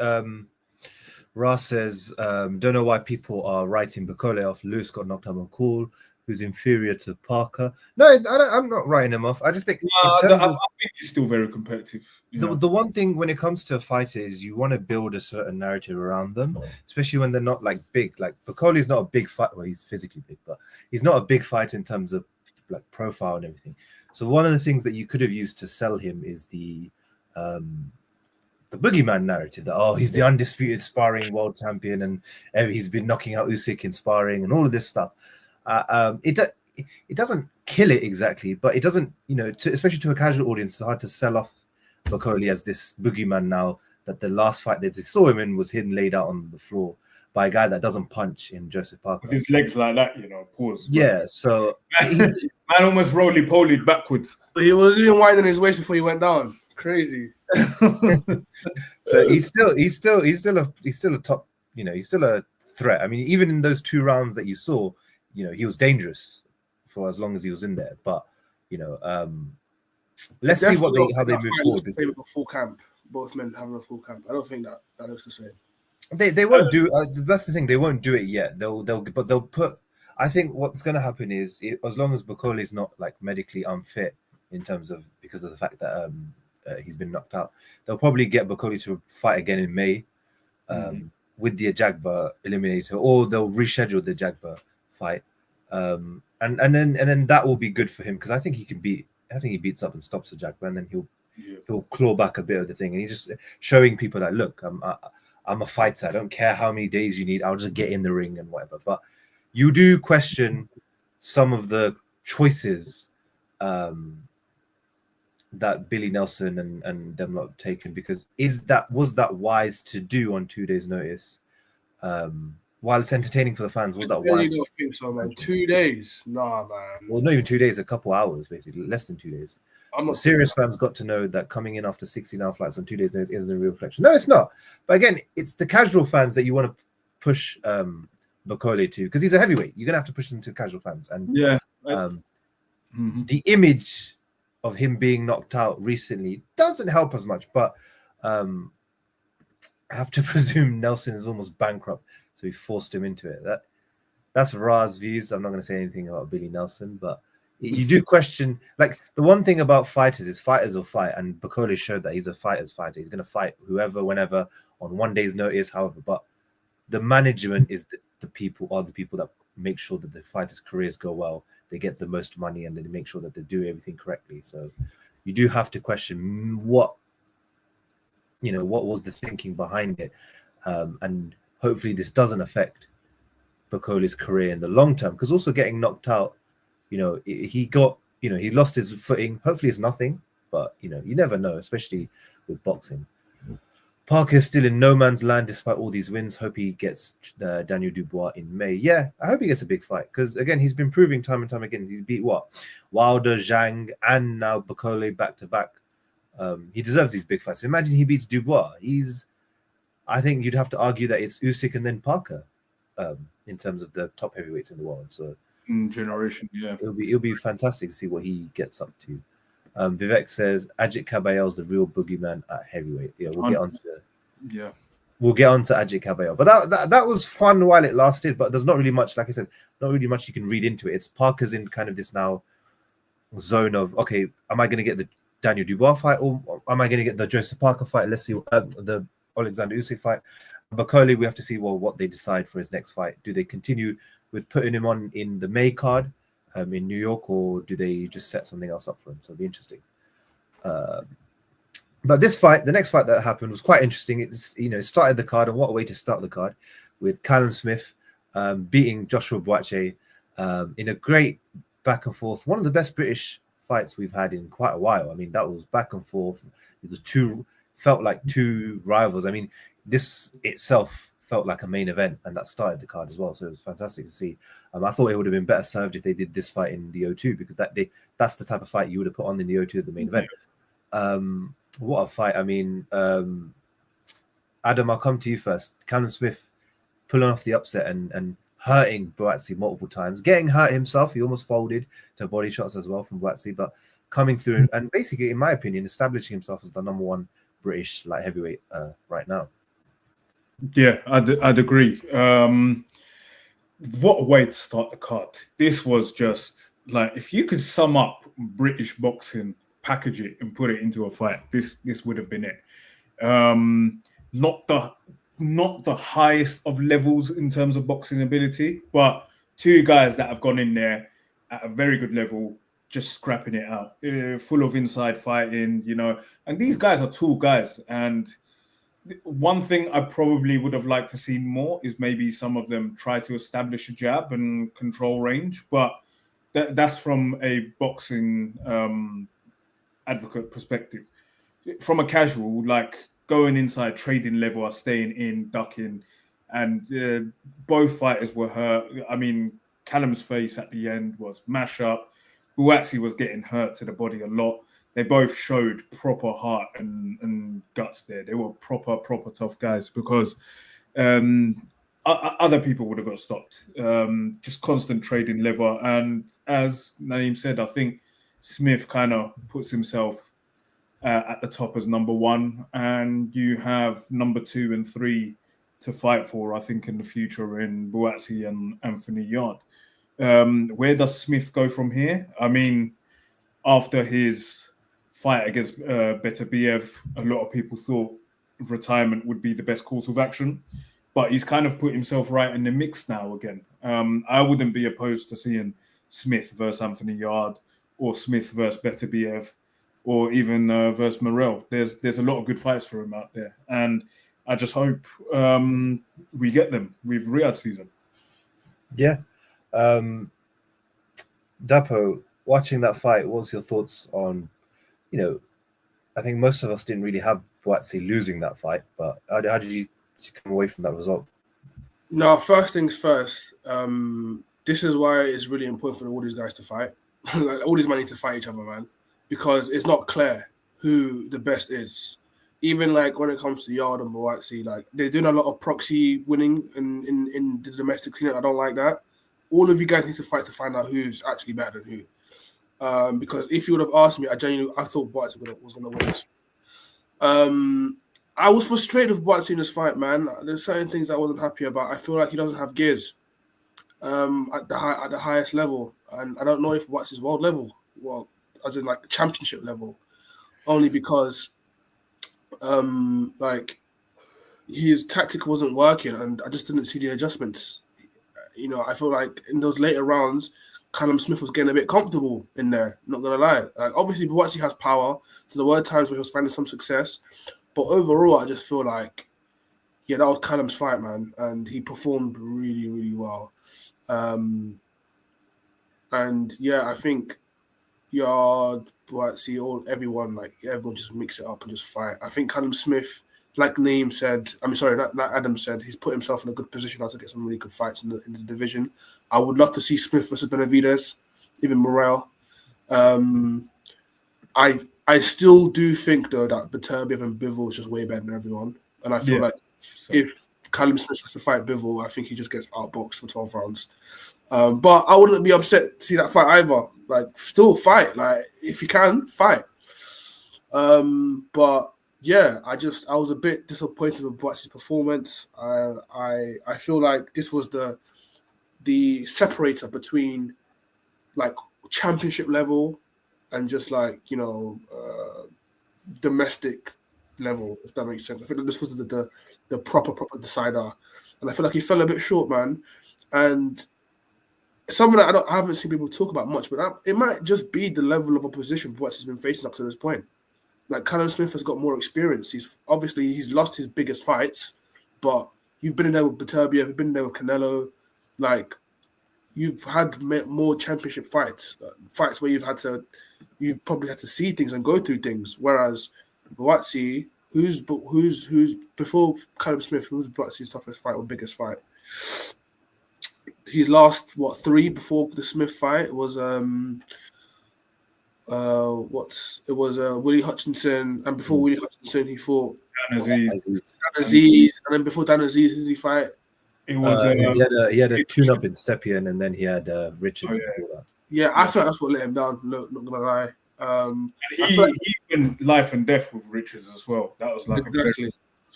[SPEAKER 1] Ras says, don't know why people are writing Bakole off. Lewis got knocked out on call, who's inferior to Parker. No, I'm not writing him off. I just think
[SPEAKER 2] I think he's still very competitive.
[SPEAKER 1] The one thing when it comes to a fighter is you want to build a certain narrative around them, especially when they're not like big. Like Bakole is not a big fight. Well, he's physically big, but he's not a big fighter in terms of like profile and everything. So one of the things that you could have used to sell him is the boogeyman narrative that he's the undisputed sparring world champion and he's been knocking out Usyk in sparring and all of this stuff. It doesn't kill it exactly, but it doesn't, especially to a casual audience, it's hard to sell off Bakole as this boogeyman now that the last fight that they saw him in was hidden laid out on the floor by a guy that doesn't punch in Joseph Parker.
[SPEAKER 2] With his legs like that, pause.
[SPEAKER 1] Yeah, so
[SPEAKER 2] man almost roly-polied backwards.
[SPEAKER 3] But he was even winding his waist before he went down. Crazy.
[SPEAKER 1] So he's still a top, he's still a threat. I mean, even in those 2 rounds that you saw, he was dangerous for as long as he was in there. But let's see how they move forward.
[SPEAKER 3] Full camp, both men having a full camp. I don't think that looks the same.
[SPEAKER 1] They won't do. That's the thing. They won't do it yet. They'll put. I think what's going to happen is as long as Bakole is not like medically unfit in terms of because of the fact that he's been knocked out, they'll probably get Bakole to fight again in May with the Ajagba eliminator, or they'll reschedule the Ajagba fight, and then that will be good for him because I think he beats up and stops Ajagba, and then he'll claw back a bit of the thing, and he's just showing people that look, I'm a fighter. I don't care how many days you need. I'll just get in the ring and whatever. But you do question some of the choices that Billy Nelson and them lot have taken, because was that wise to do on 2 days' notice? While it's entertaining for the fans, was that wise?
[SPEAKER 3] I don't think so, man. 2 days? Nah, man.
[SPEAKER 1] Well, not even 2 days, a couple hours, basically. Less than 2 days. I'm not serious fans got to know that coming in after 16-hour flights on 2 days' notice isn't a real reflection. No, it's not. But again, it's the casual fans that you want to push Bakole to, because he's a heavyweight. You're going to have to push him to casual fans. And the image of him being knocked out recently doesn't help as much, but I have to presume Nelson is almost bankrupt, so he forced him into it. That's Ra's views. I'm not going to say anything about Billy Nelson, but you do question, like, the one thing about fighters is fighters will fight, and Bakole showed that he's a fighter's fighter. He's going to fight whoever, whenever, on 1 day's notice, however. But the management is the people that make sure that the fighters' careers go well, they get the most money, and then they make sure that they do everything correctly. So you do have to question what was the thinking behind it, and hopefully this doesn't affect Bakole's career in the long term, because also getting knocked out, he lost his footing. Hopefully it's nothing, but you never know, especially with boxing. Parker is still in no man's land despite all these wins. Hope he gets Daniel Dubois in May. Yeah, I hope he gets a big fight, because again, he's been proving time and time again. He's beat Wilder, Zhang, and now Bakole back to back. He deserves these big fights. Imagine he beats Dubois. I think you'd have to argue that it's Usyk and then Parker, in terms of the top heavyweights in the world. So
[SPEAKER 2] generation, yeah,
[SPEAKER 1] it'll be fantastic to see what he gets up to. Vivek says Ajit Kabayel's the real boogeyman at heavyweight. Yeah, we'll get on to Ajit Kabayel. But that was fun while it lasted. But there's not really much, like I said, not really much you can read into it. It's Parker's in kind of this now zone of, okay, am I going to get the Daniel Dubois fight, or am I going to get the Joseph Parker fight? Let's see the Alexander Usyk fight. Bakole, we have to see what they decide for his next fight. Do they continue with putting him on in the May card in New York, or do they just set something else up for him? So it'll be interesting. But this fight, the next fight that happened, was quite interesting. It's it started the card, and what a way to start the card, with Callum Smith beating Joshua Buatsi in a great back and forth. One of the best British fights we've had in quite a while. I mean, that was back and forth. It was felt like two rivals. I mean, this itself felt like a main event, and that started the card as well. So it was fantastic to see. I thought it would have been better served if they did this fight in the O2, because that's the type of fight you would have put on in the O2 as the main event. What a fight. I mean, Adam, I'll come to you first. Callum Smith pulling off the upset and hurting Buatsi multiple times, getting hurt himself. He almost folded to body shots as well from Buatsi, but coming through and basically, in my opinion, establishing himself as the number one British light heavyweight right now.
[SPEAKER 2] Yeah, I'd agree. What a way to start the card. This was just like, if you could sum up British boxing, package it and put it into a fight, this would have been it. Not the highest of levels in terms of boxing ability, but two guys that have gone in there at a very good level, just scrapping it out, full of inside fighting, and these guys are tall guys. And one thing I probably would have liked to see more is maybe some of them try to establish a jab and control range, but that's from a boxing advocate perspective. From a casual, like going inside, trading level, staying in, ducking, and both fighters were hurt. I mean, Callum's face at the end was mash up. Buatsi was getting hurt to the body a lot. They both showed proper heart and guts there. They were proper tough guys, because other people would have got stopped. Just constant trading lever. And as Naeem said, I think Smith kind of puts himself at the top as number one, and you have number 2 and 3 to fight for, I think, in the future in Buatsi and Anthony Yarde. Where does Smith go from here? I mean, after his fight against Beterbiev, a lot of people thought retirement would be the best course of action, but he's kind of put himself right in the mix now again. I wouldn't be opposed to seeing Smith versus Anthony Yarde, or Smith versus Beterbiev, or even versus Morel. There's a lot of good fights for him out there, and I just hope we get them with Riyadh season.
[SPEAKER 1] Yeah. Dapo, watching that fight, what's your thoughts on, I think most of us didn't really have Buatsi losing that fight, but how did you come away from that result?
[SPEAKER 3] No, first things first, this is why it's really important for all these guys to fight. Like, all these men need to fight each other, man, because it's not clear who the best is. Even like when it comes to Yarde and Buatsi, like they're doing a lot of proxy winning in the domestic scene. I don't like that. All of you guys need to fight to find out who's actually better than who. Because if you would have asked me, I thought Buatsi was going to win this. I was frustrated with Buatsi in this fight, man. There's certain things I wasn't happy about. I feel like he doesn't have gears at the highest level, and I don't know if Buatsi's world level, well, as in like championship level, only because like his tactic wasn't working, and I just didn't see the adjustments. I feel like in those later rounds, Callum Smith was getting a bit comfortable in there. Not gonna lie. Like, obviously, Buatsi has power, so there were times where he was finding some success. But overall, I just feel like, that was Callum's fight, man, and he performed really, really well. And I think Yard, Buatsi, everyone just mix it up and just fight. I think Callum Smith, like Naeem said, not Adam said, he's put himself in a good position now to get some really good fights in the division. I would love to see Smith versus Benavidez, even Morel. I still do think though that Beterbiev and Bivol is just way better than everyone, and I feel like if Callum Smith has to fight Bivol, I think he just gets outboxed for 12 rounds. But I wouldn't be upset to see that fight either. Like, still fight. Like, if you can, fight. But yeah, I was a bit disappointed with Buatsi's performance. I feel like this was the separator between like championship level and just domestic level, if that makes sense. I think that this was the proper decider, and I feel like he fell a bit short, man. And something that I haven't seen people talk about much, but it might just be the level of opposition Buatsi's been facing up to this point. Like, Callum Smith has got more experience. He's lost his biggest fights, but you've been in there with Beterbiev, you've been in there with Canelo. Like, you've had more championship fights where you've probably had to see things and go through things. Whereas Buatsi, who's before Callum Smith, who's Buatsi's toughest fight or biggest fight? He's lost 3 before the Smith fight. It was Willie Hutchinson, and before Willie Hutchinson he fought
[SPEAKER 2] Dan
[SPEAKER 3] Aziz, and then before Dan Aziz, who did he fight?
[SPEAKER 2] It was
[SPEAKER 1] he had a tune-up in Stepien, and then he had Richards before that.
[SPEAKER 3] Yeah, I feel like that's what let him down. Not gonna lie.
[SPEAKER 2] He went life and death with Richards as well. That was like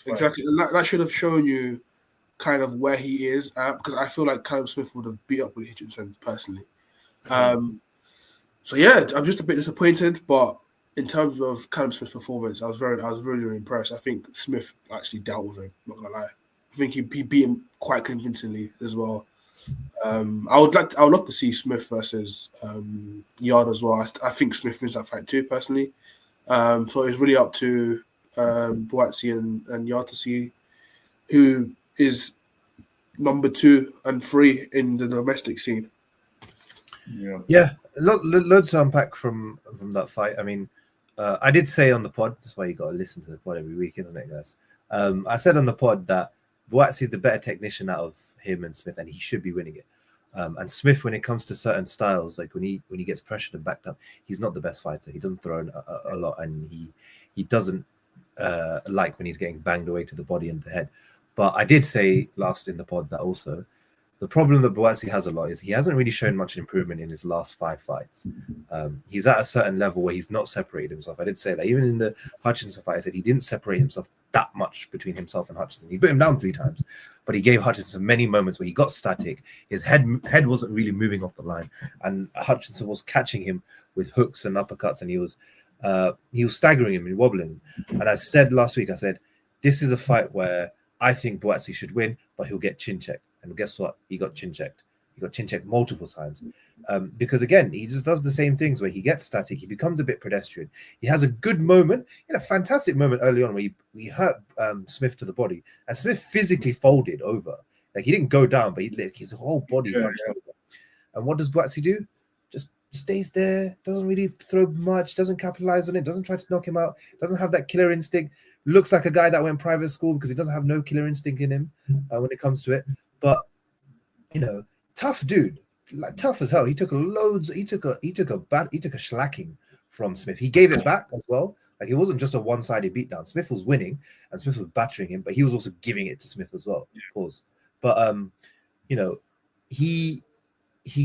[SPEAKER 3] exactly. And that should have shown you kind of where he is at, because I feel like Callum Smith would have beat up Willie Hutchinson personally. So yeah, I'm just a bit disappointed, but in terms of Callum Smith's performance, I was really, really impressed. I think Smith actually dealt with him. Not gonna lie, I think he beat him quite convincingly as well. I would love to see Smith versus Yard as well. I think Smith wins that fight too, personally. So it's really up to Buatsi and Yard to see who is number 2 and 3 in the domestic scene.
[SPEAKER 1] Yeah, loads to unpack from that fight. I mean, I did say on the pod, that's why you got to listen to the pod every week, isn't it, guys? I said on the pod that Buatsi is the better technician out of him and Smith, and he should be winning it. And Smith, when it comes to certain styles, like when he gets pressured and backed up, he's not the best fighter. He doesn't throw a lot, and he doesn't like when he's getting banged away to the body and the head. But I did say last in the pod that also the problem that Buatsi has a lot is he hasn't really shown much improvement in his last 5 fights. He's at a certain level where he's not separated himself. I did say that even in the Hutchinson fight, I said he didn't separate himself that much between himself and Hutchinson. He put him down 3 times, but he gave Hutchinson many moments where he got static. His head wasn't really moving off the line, and Hutchinson was catching him with hooks and uppercuts, and he was staggering him and wobbling. And I said last week, I said, this is a fight where I think Buatsi should win, but he'll get chin checked. And guess what? He got chin checked. He got chin checked multiple times. Because again, he just does the same things where he gets static. He becomes a bit pedestrian. He has a good moment. He had a fantastic moment early on where he hurt Smith to the body. And Smith physically folded over. Like, he didn't go down, but his whole body hunched over. And what does Buatsi do? Just stays there, doesn't really throw much, doesn't capitalize on it, doesn't try to knock him out, doesn't have that killer instinct. Looks like a guy that went private school because he doesn't have no killer instinct in him when it comes to it. But, tough dude, like tough as hell. He took a shellacking from Smith. He gave it back as well. Like, it wasn't just a one-sided beatdown. Smith was winning and Smith was battering him, but he was also giving it to Smith as well. Pause. But he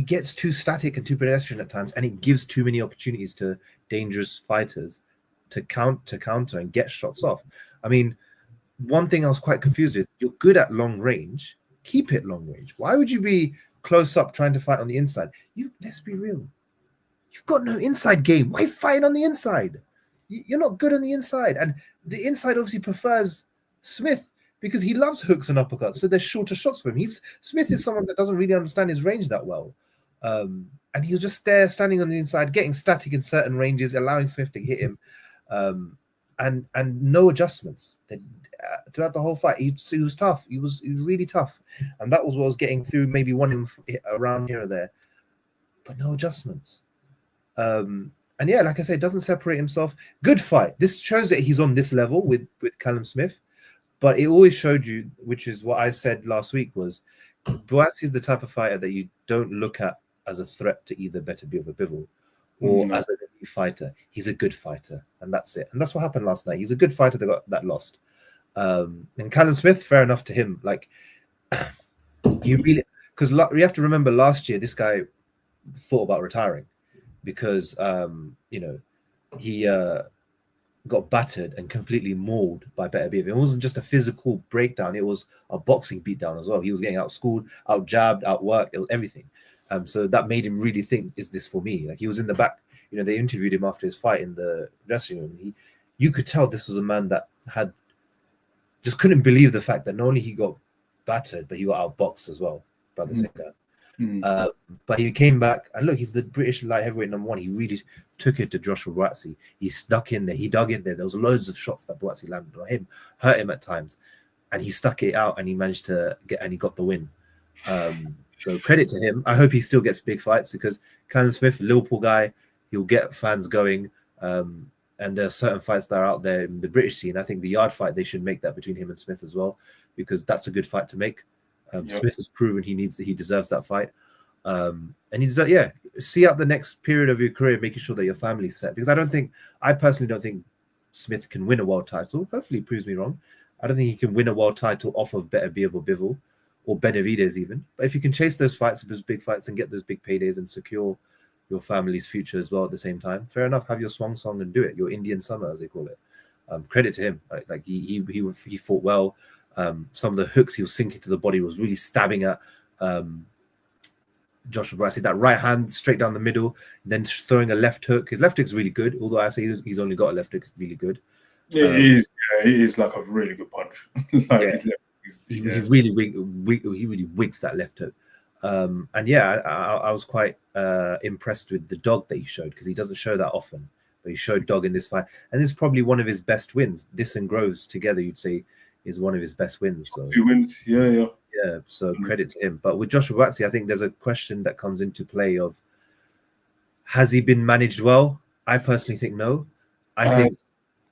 [SPEAKER 1] gets too static and too pedestrian at times, and it gives too many opportunities to dangerous fighters to counter and get shots off. I mean, one thing I was quite confused with, you're good at long range, keep it long range. Why would you be close up trying to fight on the inside? Let's be real. You've got no inside game. Why fight on the inside? You're not good on the inside. And the inside obviously prefers Smith because he loves hooks and uppercuts. So there's shorter shots for him. Smith is someone that doesn't really understand his range that well. And he was just there standing on the inside, getting static in certain ranges, allowing Smith to hit him. And no adjustments. Throughout the whole fight, he was tough. He was really tough. And that was what was getting through, maybe one around here or there. But no adjustments. And yeah, like I said, doesn't separate himself. Good fight. This shows that he's on this level with Callum Smith. But it always showed you, which is what I said last week, was Buatsi is the type of fighter that you don't look at as a threat to either Beterbiev or Bivol, or as an elite fighter. He's a good fighter, and that's it. And that's what happened last night. He's a good fighter that lost. And Callum Smith, fair enough to him. Like, you really, because you have to remember last year, this guy thought about retiring because he got battered and completely mauled by Beterbiev. It wasn't just a physical breakdown; it was a boxing beatdown as well. He was getting outschooled, out jabbed, outworked, it was everything. So that made him really think, "Is this for me?" Like, he was in the back. They interviewed him after his fight in the dressing room. You could tell this was a man that just couldn't believe the fact that not only he got battered, but he got outboxed as well by the second guy. But he came back, and look, he's the British light heavyweight #1. He really took it to Joshua Buatsi. He stuck in there. He dug in there. There was loads of shots that Buatsi landed on him, hurt him at times, and he stuck it out, and he managed to he got the win. So credit to him. I hope he still gets big fights, because Callum Smith, Liverpool guy, he'll get fans going. And there are certain fights that are out there in the British scene. I think the Yard fight, they should make that between him and Smith as well, because that's a good fight to make. Smith has proven he deserves that fight. And he deserves, see out the next period of your career, making sure that your family's set. Because I personally don't think Smith can win a world title. Hopefully he proves me wrong. I don't think he can win a world title off of Beterbiev or Bivol or Benavidez even. But if you can chase those fights, those big fights, and get those big paydays and secure your family's future as well at the same time, fair enough, have your swan song and do it. Your Indian summer, as they call it. Credit to him. Like he fought well. Some of the hooks he was sinking to the body was really stabbing at Joshua Buatsi. That right hand straight down the middle, then throwing a left hook. His left hook's really good, although I say he's only got a left hook. It's really good.
[SPEAKER 2] It is like a really good punch.
[SPEAKER 1] He really wigs that left hook. And I was quite impressed with the dog that he showed, because he doesn't show that often. But he showed dog in this fight, and this is probably one of his best wins. This and Groves together, you'd say, is one of his best wins. So
[SPEAKER 2] 2 wins, yeah.
[SPEAKER 1] So credit to him. But with Joshua Buatsi, I think there's a question that comes into play of, has he been managed well? I personally think no. I think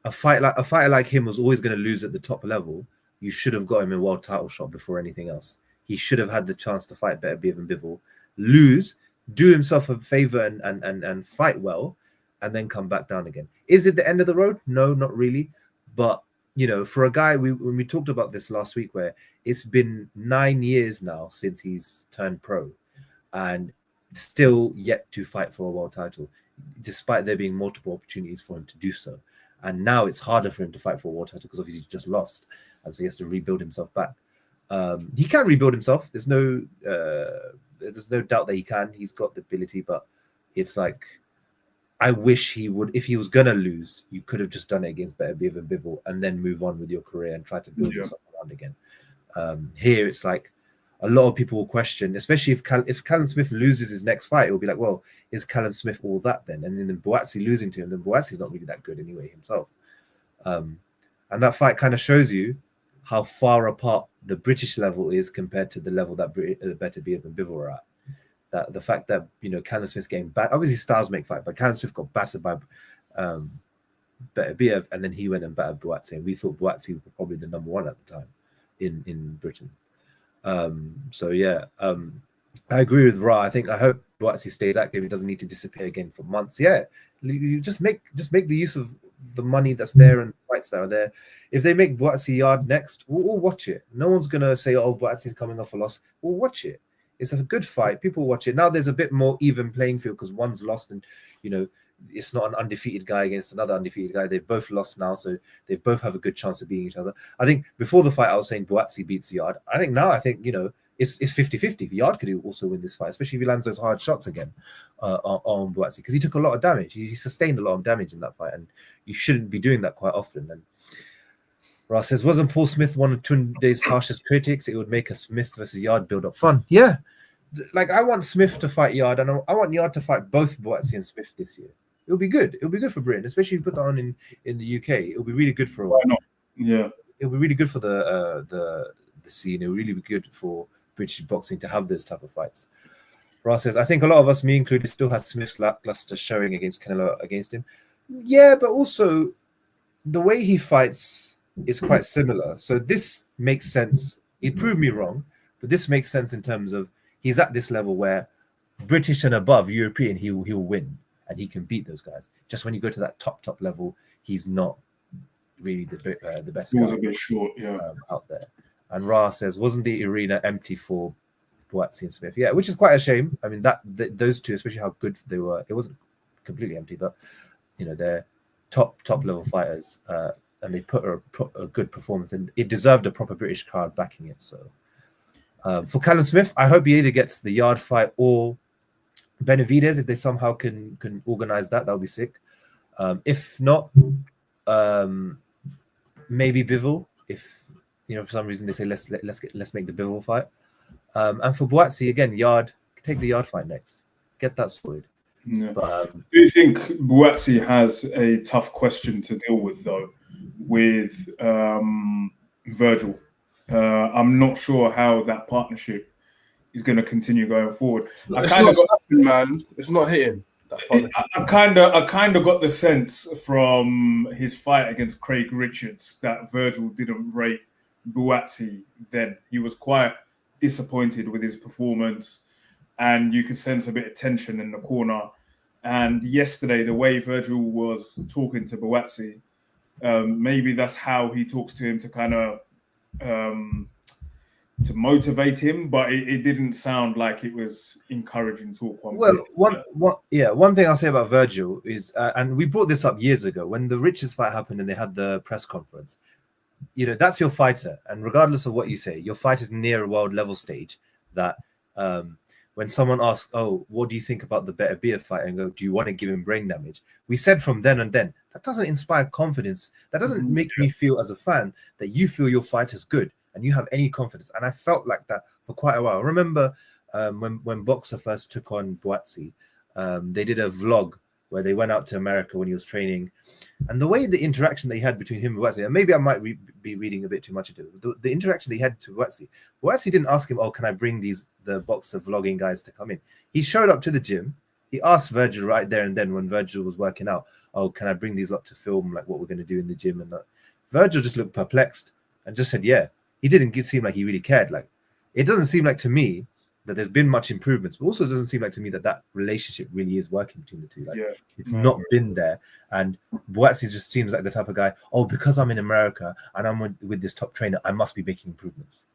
[SPEAKER 1] a fighter like him was always going to lose at the top level. You should have got him a world title shot before anything else. He should have had the chance to fight Beterbiev and Bivol, lose, do himself a favor and fight well, and then come back down again. Is it the end of the road? No, not really. But for a guy, when we talked about this last week, where it's been 9 years now since he's turned pro, and still yet to fight for a world title, despite there being multiple opportunities for him to do so. And now it's harder for him to fight for a world title because obviously he's just lost, and so he has to rebuild himself back. He can rebuild himself. There's no doubt that he can. He's got the ability, but it's like, I wish he would. If he was gonna lose, you could have just done it against Beterbiev and Bivol, and then move on with your career and try to build yourself around again. Here, it's like a lot of people will question, especially if Callum Smith loses his next fight, it will be like, well, is Callum Smith all that then? And then Buatsi losing to him, then Buatsi's not really that good anyway himself. And that fight kind of shows you how far apart the British level is compared to the level that Beterbiev and Bivol are at. That the fact that Callum Smith's getting battered, obviously styles make fight, but Callum Smith got battered by Beterbiev, and then he went and battered Buatsi, and we thought Buatsi was probably the #1 at the time in Britain. I agree with Ra. I hope Buatsi stays active. He doesn't need to disappear again for months. You just make the use of the money that's there and fights that are there. If they make Buatsi Yard next, we'll watch it. No one's gonna say, "Oh, Buatsi's coming off a loss." We'll watch it. It's a good fight. People watch it. Now there's a bit more even playing field because one's lost, and it's not an undefeated guy against another undefeated guy. They've both lost now, so they both have a good chance of beating each other. I think before the fight, I was saying Buatsi beats Yard. I think now, it's 50-50. Yard could also win this fight, especially if he lands those hard shots again on Buatsi, because he took a lot of damage. He sustained a lot of damage in that fight, and you shouldn't be doing that quite often. And Ross says, wasn't Paul Smith one of Tunde's harshest critics? It would make a Smith versus Yard build-up fun. Yeah. Like, I want Smith to fight Yard, and I want Yard to fight both Buatsi and Smith this year. It'll be good. It'll be good for Britain, especially if you put that on in the UK. It'll be really good for
[SPEAKER 2] Why not? Yeah.
[SPEAKER 1] It'll be really good for the scene. It'll really be good for British boxing to have those type of fights. Ross says, I think a lot of us, me included, still has Smith's lackluster showing against Canelo against him. Yeah, but also the way he fights is quite similar. So this makes sense. He proved me wrong, but this makes sense in terms of he's at this level where British and above, European, he'll win and he can beat those guys. Just when you go to that top level, he's not really the best guy
[SPEAKER 2] a bit short,
[SPEAKER 1] out there. And Ra says, wasn't the arena empty for Buatsi and Smith? Yeah, which is quite a shame. I mean, those two, especially how good they were, it wasn't completely empty, but they're top level fighters, and they put a good performance, and it deserved a proper British crowd backing it. So for Callum Smith, I hope he either gets the Yard fight or Benavidez. If they somehow can organize that would be sick. If not, maybe Bivol. If for some reason they say let's make the Bivol fight. And for Buatsi again, Yard, take the Yard fight next. Get that sorted.
[SPEAKER 2] Yeah. But, do you think Buatsi has a tough question to deal with though, with Virgil? I'm not sure how that partnership is going to continue going forward.
[SPEAKER 3] It's not happening, man. It's not hitting.
[SPEAKER 2] I kind of got the sense from his fight against Craig Richards that Virgil didn't rate Buatsi then. He was quite disappointed with his performance, and you could sense a bit of tension in the corner. And yesterday, the way Virgil was talking to Buatsi, maybe that's how he talks to him to kind of to motivate him, but it didn't sound like it was encouraging talk.
[SPEAKER 1] One thing I'll say about Virgil is, and we brought this up years ago when the Richards fight happened and they had the press conference. That's your fighter, and regardless of what you say, your fight is near a world level stage. That when someone asks, "Oh, what do you think about the Beterbiev fight?" and go, "Do you want to give him brain damage?" We said from then and then that doesn't inspire confidence. That doesn't make me feel as a fan that you feel your fight is good and you have any confidence. And I felt like that for quite a while. I remember when Boxer first took on Buatsi, they did a vlog where they went out to America when he was training, and the way the interaction they had between him and Buatsi, and maybe I might be reading a bit too much into it, the interaction they had to Buatsi didn't ask him, "Oh, can I bring the Boxer vlogging guys to come in?" He showed up to the gym. He asked Virgil right there and then when Virgil was working out, "Oh, can I bring these lot to film like what we're going to do in the gym?" And that. Virgil just looked perplexed and just said, "Yeah." He didn't seem like he really cared. Like, it doesn't seem like to me that there's been much improvements, but also it doesn't seem like to me that relationship really is working between the two. Like, it's not been there. And Buatsi just seems like the type of guy, "Oh, because I'm in America and I'm with this top trainer, I must be making improvements."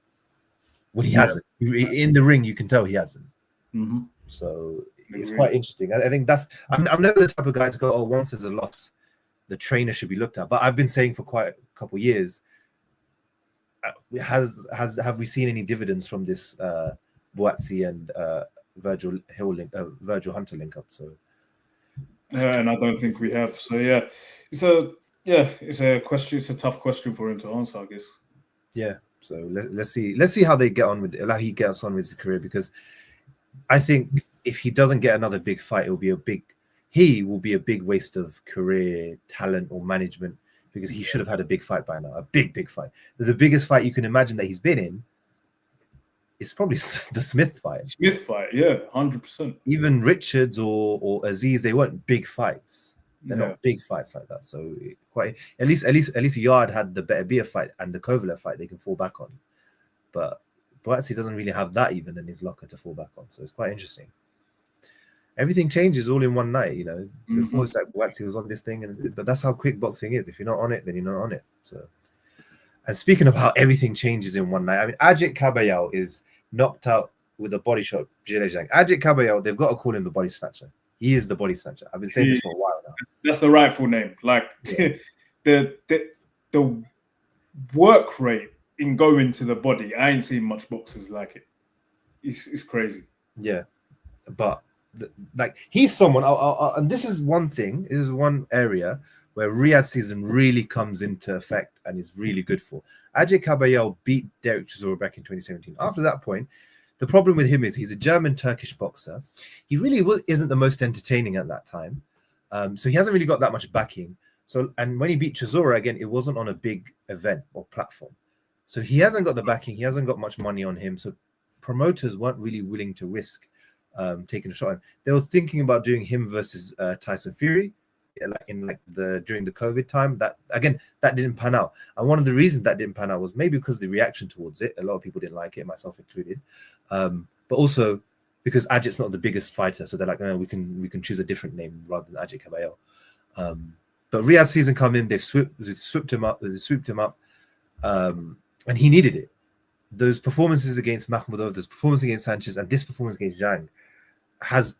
[SPEAKER 1] When he hasn't. In the ring, you can tell he hasn't.
[SPEAKER 2] Mm-hmm.
[SPEAKER 1] So it's quite interesting. I think I'm never the type of guy to go, "Oh, once there's a loss, the trainer should be looked at." But I've been saying for quite a couple of years, have we seen any dividends from this Buatsi and Virgil Hunter link up? So
[SPEAKER 2] and I don't think we have. So it's a question. It's a tough question for him to answer, I guess.
[SPEAKER 1] Yeah. So let's see how they get on with it, how he gets on with his career, because I think if he doesn't get another big fight, it will be a big waste of career talent or management, because he should have had a big fight by now, a big fight. The biggest fight you can imagine that he's been in is probably the Smith fight.
[SPEAKER 2] 100%.
[SPEAKER 1] Even Richards or Aziz, they weren't big fights. They're not big fights like that. So at least Yard had the Beterbiev fight and the Kovalev fight they can fall back on. But Buatsi doesn't really have that even in his locker to fall back on. So it's quite interesting. Everything changes all in one night, Before it's like Buatsi was on this thing, but that's how quick boxing is. If you're not on it, then you're not on it. So, and speaking of how everything changes in one night, I mean, Ajit Kabayel is knocked out with a body shot. Zhang. Ajit Kabayel, they've got to call him the body snatcher. He is the body snatcher. I've been saying this for a while now.
[SPEAKER 2] That's the rightful name. Like the work rate in going to the body, I ain't seen much boxers like it. It's crazy.
[SPEAKER 1] Yeah, but like he's someone. And this is one thing. This is one area where Riyadh season really comes into effect and is really good for. Ajay Kabayel beat Derek Chisora back in 2017. After that point, the problem with him is he's a German-Turkish boxer. He really isn't the most entertaining at that time. So he hasn't really got that much backing. So, and when he beat Chisora, again, it wasn't on a big event or platform. So he hasn't got the backing. He hasn't got much money on him. So promoters weren't really willing to risk taking a shot. They were thinking about doing him versus Tyson Fury, during the COVID time. That didn't pan out. And one of the reasons that didn't pan out was maybe because of the reaction towards it. A lot of people didn't like it, myself included. But also because Ajit's not the biggest fighter, so they're like, no, we can choose a different name rather than Ajit Kabayel. But Riyadh season come in, they've swooped him up, and he needed it. Those performances against Makhmudov, those performances against Sanchez, and this performance against Zhang has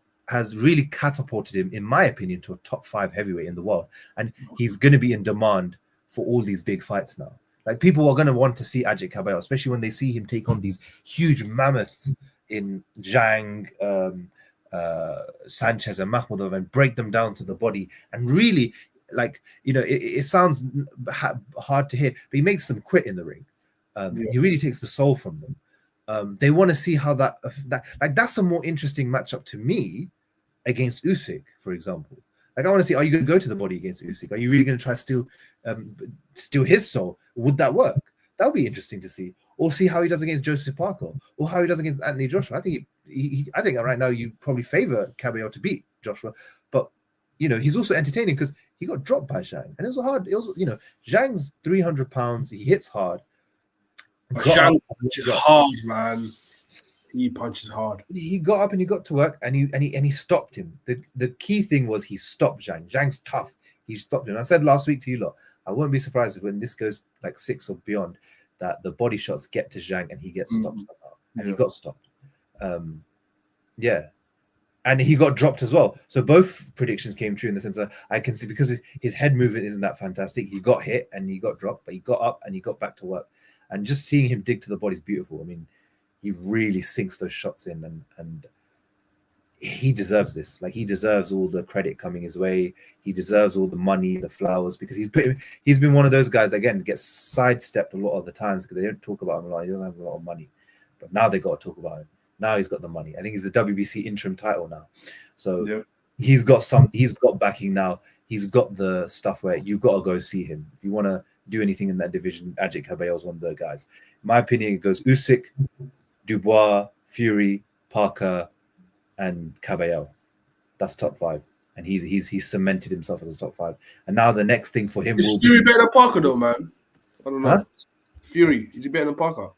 [SPEAKER 1] really catapulted him, in my opinion, to a top 5 heavyweight in the world. And he's going to be in demand for all these big fights now. Like, people are going to want to see Ajit Kabayel, especially when they see him take on these huge mammoths in Zhang, Sanchez, and Makhmudov, and break them down to the body. And really, like, you know, it sounds hard to hear, but he makes them quit in the ring. He really takes the soul from them. They want to see how that's a more interesting matchup to me against Usyk, for example. Like, I want to see, are you going to go to the body against Usyk? Are you really going to try to steal his soul? Would that work? That would be interesting to see. Or see how he does against Joseph Parker, or how he does against Anthony Joshua. I think I think right now you probably favor Kabayel to beat Joshua, but you know, he's also entertaining because he got dropped by Zhang, and it was hard. It was, you know, Zhang's 300 pounds. He hits hard.
[SPEAKER 3] Zhang punches hard, man. He punches hard.
[SPEAKER 1] He got up and he got to work, and he stopped him. The key thing was he stopped Zhang. Zhang's tough. He stopped him. I said last week to you lot, I wouldn't be surprised if when this goes like 6 or beyond, that the body shots get to Zhang and he gets stopped somehow. And he got stopped. And he got dropped as well. So both predictions came true in the sense that I can see, because his head movement isn't that fantastic. He got hit and he got dropped, but he got up and he got back to work. And just seeing him dig to the body is beautiful. I mean, he really sinks those shots in, and he deserves this. Like, he deserves all the credit coming his way. He deserves all the money, the flowers, because he's been one of those guys that, again, gets sidestepped a lot of the times because they don't talk about him a lot. He doesn't have a lot of money. But now they got to talk about him. Now he's got the money. I think he's the WBC interim title now. So he's got backing now. He's got the stuff where you got to go see him. If you want to do anything in that division, Ajit Kabayel is one of the guys. In my opinion, it goes Usyk, Dubois, Fury, Parker, and Kabayel. That's top 5. And he's cemented himself as a top 5. And now the next thing for him
[SPEAKER 3] is Fury better than Parker, though, man? I don't know.
[SPEAKER 1] Huh?
[SPEAKER 3] Fury, is he better than Parker?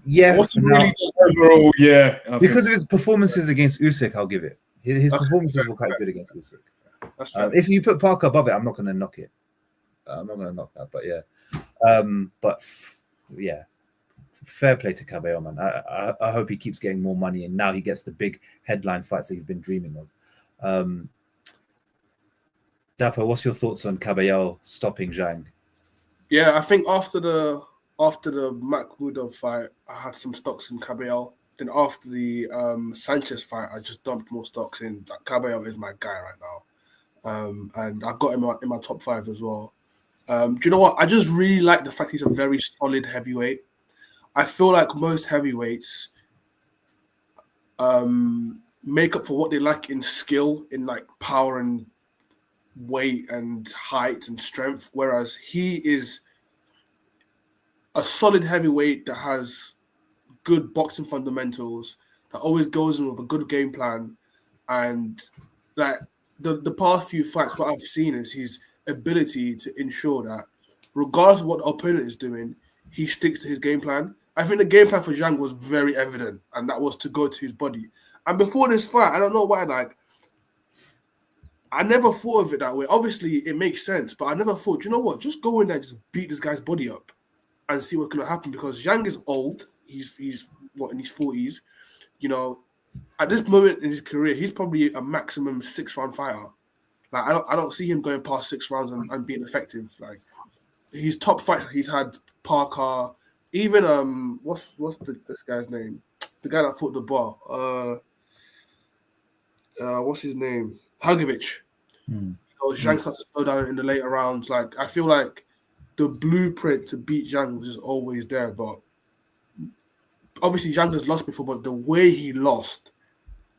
[SPEAKER 1] Yeah.
[SPEAKER 2] What's really the overall? Yeah,
[SPEAKER 1] because of his performances against Usyk, I'll give it. His performances were quite good against Usyk.
[SPEAKER 3] That's fair.
[SPEAKER 1] If you put Parker above it, I'm not going to knock it. I'm not going to knock that, but yeah. Fair play to Kabayel, man. I hope he keeps getting more money, and now he gets the big headline fights that he's been dreaming of. Dapper, what's your thoughts on Kabayel stopping Zhang?
[SPEAKER 3] Yeah, I think after the Makhmudov fight, I had some stocks in Kabayel. Then after the Sanchez fight, I just dumped more stocks in. Kabayel is my guy right now, and I've got him in my top 5 as well. Do you know what? I just really like the fact he's a very solid heavyweight. I feel like most heavyweights make up for what they lack in skill, in like power and weight and height and strength, whereas he is a solid heavyweight that has good boxing fundamentals, that always goes in with a good game plan, and that the past few fights, what I've seen is his ability to ensure that regardless of what the opponent is doing, he sticks to his game plan. I think the game plan for Zhang was very evident, and that was to go to his body. And before this fight, I don't know why, like, I never thought of it that way. Obviously, it makes sense, but I never thought, you know what, just go in there and just beat this guy's body up and see what's going to happen, because Zhang is old. He's in his 40s. You know, at this moment in his career, he's probably a maximum 6-round fighter. Like, I don't see him going past 6 rounds and being effective. Like, his top fights he's had, Parker, even what's this guy's name? The guy that fought the bar. what's his name? Hagovic.
[SPEAKER 1] Hmm.
[SPEAKER 3] Zhang started to slow down in the later rounds. Like, I feel like the blueprint to beat Zhang was just always there. But obviously, Zhang has lost before, but the way he lost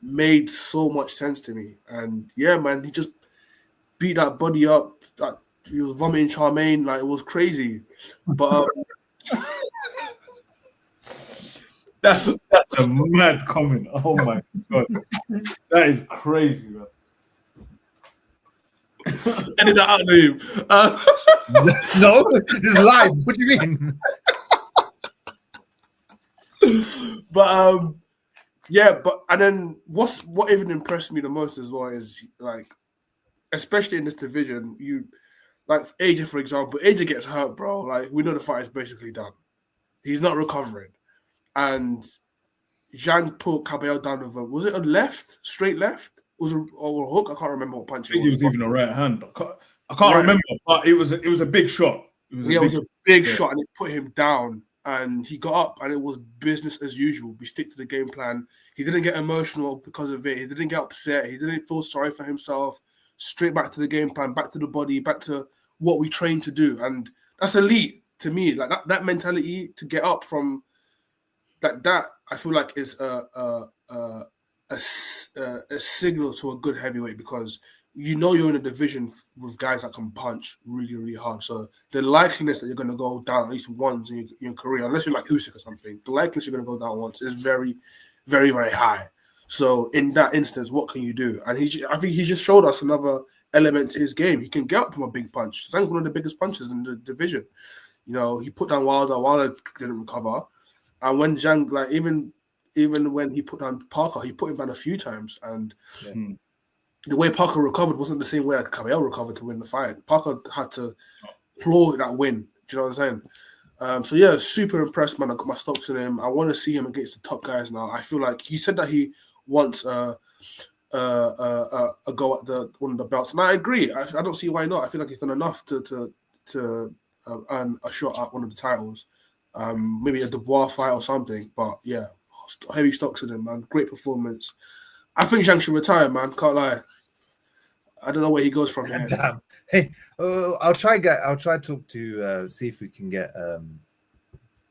[SPEAKER 3] made so much sense to me. And yeah, man, he just beat that body up. That he was vomiting Charmaine, like it was crazy. But
[SPEAKER 2] That's a mad comment. Oh my god, that is crazy, man.
[SPEAKER 3] edit that out, Naeem.
[SPEAKER 1] No, this is live. What do you mean?
[SPEAKER 3] But yeah, and then what even impressed me the most as well is like, especially in this division, you like AJ, for example. AJ gets hurt, bro. Like, we know the fight is basically done. He's not recovering, and Zhang put Kabayel down with was it a left, straight left? Was or a hook? I can't remember what punch
[SPEAKER 2] I think it was even a right hand. I can't
[SPEAKER 3] Right.
[SPEAKER 2] remember, but it was a big shot. It was
[SPEAKER 3] a big shot, and it put him down. And he got up, and it was business as usual. We stick to the game plan. He didn't get emotional because of it. He didn't get upset. He didn't feel sorry for himself. Straight back to the game plan, back to the body, back to what we trained to do. And that's elite to me. Like that mentality to get up from that I feel like is a signal to a good heavyweight, because you're in a division with guys that can punch really, really hard. So the likeliness that you're going to go down at least once in your career, unless you're like Usyk or something, the likeliness you're going to go down once is very, very, very high. So in that instance, what can you do? And I think he just showed us another element to his game. He can get up from a big punch. Zhang's one of the biggest punches in the division. He put down Wilder didn't recover. And when Zhang, like even when he put down Parker, he put him down a few times. And the way Parker recovered wasn't the same way that Kabayel recovered to win the fight. Parker had to claw that win. Do you know what I'm saying? So yeah, super impressed, man. I got my stocks in him. I want to see him against the top guys now. I feel like he said that he wants a go at one of the belts, and I agree. I don't see why not. I feel like he's done enough to earn a shot at one of the titles. Maybe a Dubois fight or something. But yeah, heavy stocks in him, man. Great performance. I think Zhang should retire, man. Can't lie. I don't know where he goes from here.
[SPEAKER 1] Damn. Hey, I'll try to see if we can get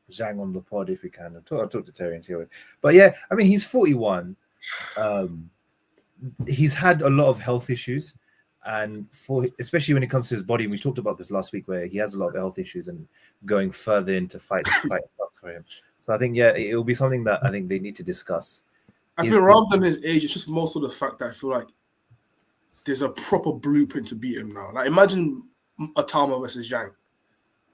[SPEAKER 1] Zhang on the pod if we can. I'll talk to Terry and see how. But yeah, I mean, he's 41. He's had a lot of health issues, and especially when it comes to his body. We talked about this last week, where he has a lot of health issues, and going further into fight is quite tough for him. So I think it will be something that I think they need to discuss.
[SPEAKER 3] I feel rather than his age, it's just more so the fact that I feel like there's a proper blueprint to beat him now. Like, imagine Atama versus Zhang.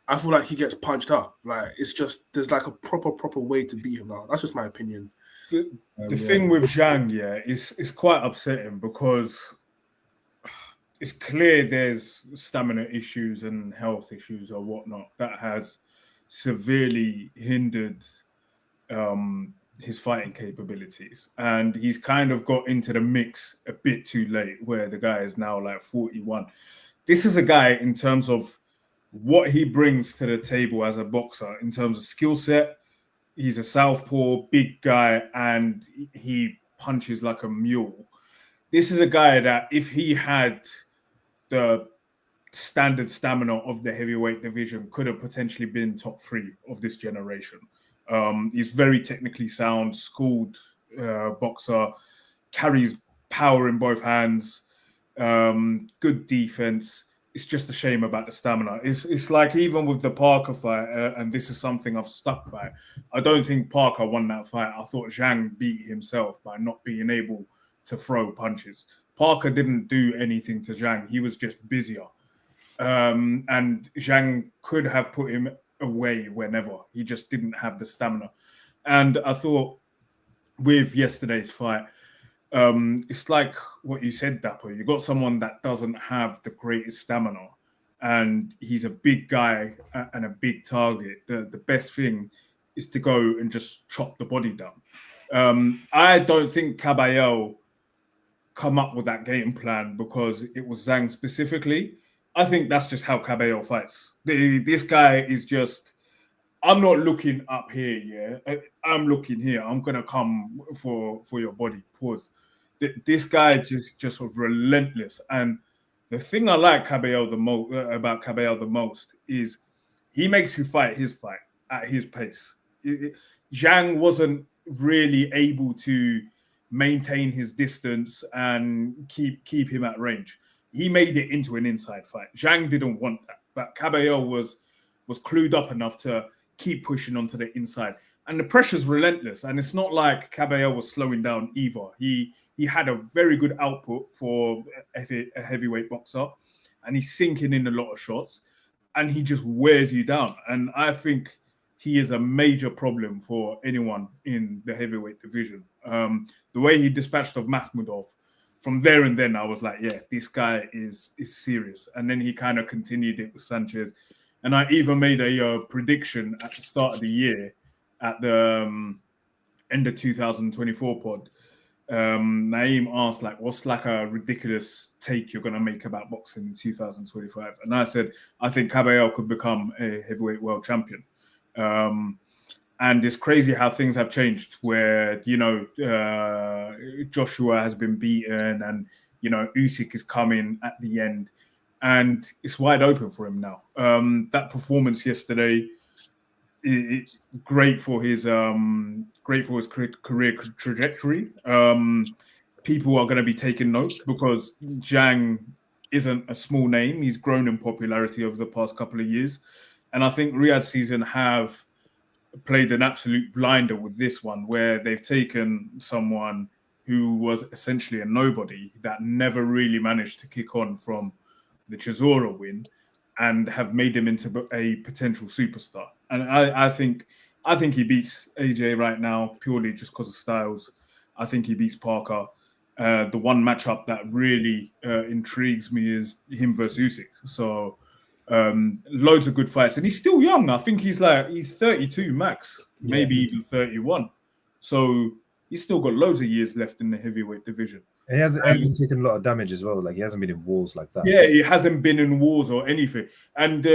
[SPEAKER 3] I feel like he gets punched up. Like, it's just there's like a proper way to beat him now. That's just my opinion.
[SPEAKER 2] The thing with Zhang, is quite upsetting, because it's clear there's stamina issues and health issues or whatnot that has severely hindered his fighting capabilities, and he's kind of got into the mix a bit too late, where the guy is now like 41. This is a guy, in terms of what he brings to the table as a boxer, in terms of skill set, he's a southpaw, big guy, and he punches like a mule. This is a guy that, if he had the standard stamina of the heavyweight division, could have potentially been top 3 of this generation. He's very technically sound, schooled boxer, carries power in both hands, good defense. It's just a shame about the stamina. It's like, even with the Parker fight, and this is something I've stuck by, I don't think Parker won that fight. I thought Zhang beat himself by not being able to throw punches. Parker didn't do anything to Zhang. He was just busier. And Zhang could have put him away whenever. He just didn't have the stamina. And I thought with yesterday's fight, it's like what you said, Dapper. You got someone that doesn't have the greatest stamina, and he's a big guy and a big target. The best thing is to go and just chop the body down. I don't think Kabayel come up with that game plan because it was Zhang specifically. I think that's just how Kabayel fights. This guy is just, I'm not looking up here, I'm looking here. I'm going to come for your body. Pause. This guy just relentless. And the thing I like Kabayel about Kabayel the most is he makes you fight his fight at his pace. Zhang wasn't really able to maintain his distance and keep him at range. He made it into an inside fight. Zhang didn't want that, but Kabayel was clued up enough to keep pushing onto the inside. And the pressure's relentless. And it's not like Kabayel was slowing down either. He had a very good output for a heavyweight boxer, and he's sinking in a lot of shots, and he just wears you down. And I think he is a major problem for anyone in the heavyweight division. The way he dispatched of Makhmudov, from there and then I was like, yeah, this guy is serious. And then he kind of continued it with Sanchez. And I even made a prediction at the start of the year at the end of 2024 pod. Naeem asked, like, what's like a ridiculous take you're going to make about boxing in 2025? And I said, I think Kabayel could become a heavyweight world champion. And it's crazy how things have changed where, Joshua has been beaten and, Usyk is coming at the end and it's wide open for him now. That performance yesterday, it's great for his career trajectory. People are going to be taking notes because Zhang isn't a small name. He's grown in popularity over the past couple of years. And I think Riyadh season have played an absolute blinder with this one, where they've taken someone who was essentially a nobody that never really managed to kick on from the Chisora win and have made him into a potential superstar. And I think he beats AJ right now purely just because of styles. I think he beats Parker. The one matchup that really intrigues me is him versus Usyk. So loads of good fights, and he's still young. I think he's 32 max, maybe even 31. So he's still got loads of years left in the heavyweight division.
[SPEAKER 1] And he hasn't taken a lot of damage as well. Like, he hasn't been in wars like that.
[SPEAKER 2] Yeah, he hasn't been in wars or anything. And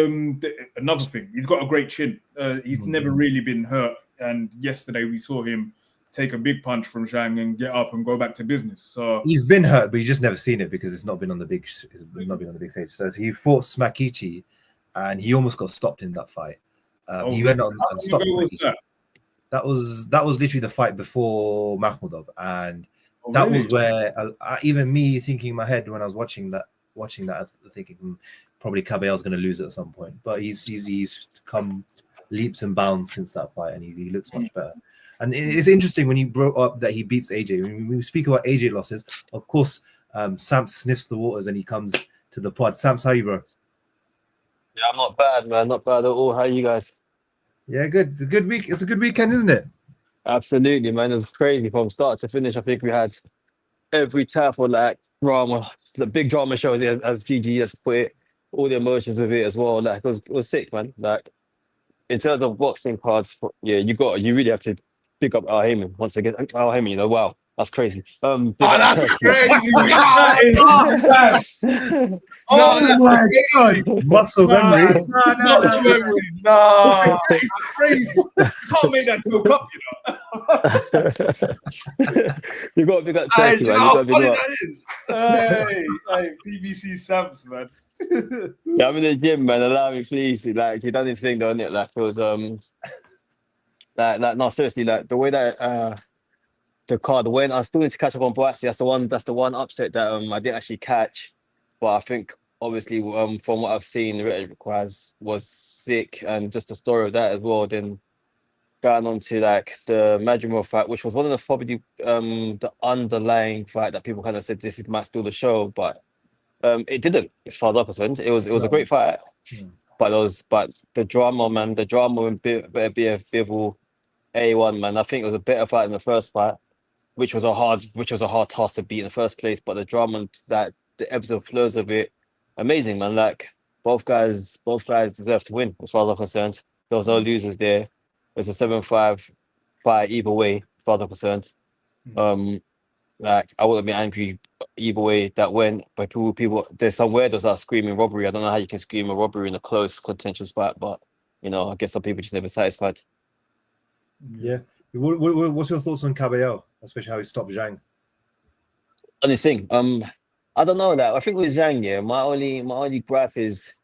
[SPEAKER 2] another thing, he's got a great chin. He's never really been hurt. And yesterday we saw him take a big punch from Zhang and get up and go back to business. So
[SPEAKER 1] he's been hurt, but you just never seen it because it's not been on the big. It's not been on the big stage. So he fought Smakichi, and he almost got stopped in that fight. He went on and stopped Smakichi. That was literally the fight before Makhmudov, and that was where even me thinking in my head when I was watching that, thinking probably Kabayel's going to lose at some point. But he's come leaps and bounds since that fight, and he looks much better. And it's interesting when you brought up that he beats AJ. When we speak about AJ losses, of course, Sam sniffs the waters and he comes to the pod. Sam, how are you, bro?
[SPEAKER 4] Yeah, I'm not bad, man. Not bad at all. How are you guys?
[SPEAKER 1] Yeah, good. It's a good week. It's a good weekend, isn't it?
[SPEAKER 4] Absolutely, man. It was crazy from start to finish. I think we had every type of drama, the big drama show, as GG has put it, all the emotions with it as well. Like, it was sick, man. Like, in terms of boxing cards, yeah, you really have to pick up Al Heyman once again. Al Heyman, wow, that's crazy.
[SPEAKER 2] That's crazy.
[SPEAKER 1] Oh my God. Muscle memory.
[SPEAKER 2] Muscle memory. No. It's crazy. You can't make that joke up,
[SPEAKER 4] You got to pick up Turkey, man. You got to pick up.
[SPEAKER 2] Hey, BBC Samps, man.
[SPEAKER 4] Yeah, I'm in the gym, man. Allow me, please. Like, he done his thing, don't it? Like, it was no, seriously, like the way that the card went, I still need to catch up on Buatsi. That's the one upset that I didn't actually catch. But I think obviously from what I've seen, the rhetoric was sick, and just the story of that as well. Then going on to like the Madrimov fight, which was one of the probably the underlying fight that people kind of said this might steal the show, but it didn't, as far as I'm concerned. It was a great fight. But the drama, man, the drama in Bivol A1, man. I think it was a better fight than the first fight, which was a hard task to beat in the first place. But the drama, that the ebbs and flows of it, amazing, man. Like, both guys deserve to win, as far as I'm concerned. There was no losers there. It was a 7-5 fight either way, as far as I'm concerned. Like, I wouldn't be angry either way that went, but people there's some weirdos that are screaming robbery. I don't know how you can scream a robbery in a close, contentious fight, but I guess some people just never satisfied.
[SPEAKER 1] Yeah. What's your thoughts on Kabayel, especially how he stopped Zhang?
[SPEAKER 4] on this thing. I don't know that. I think with Zhang, yeah, my only gripe is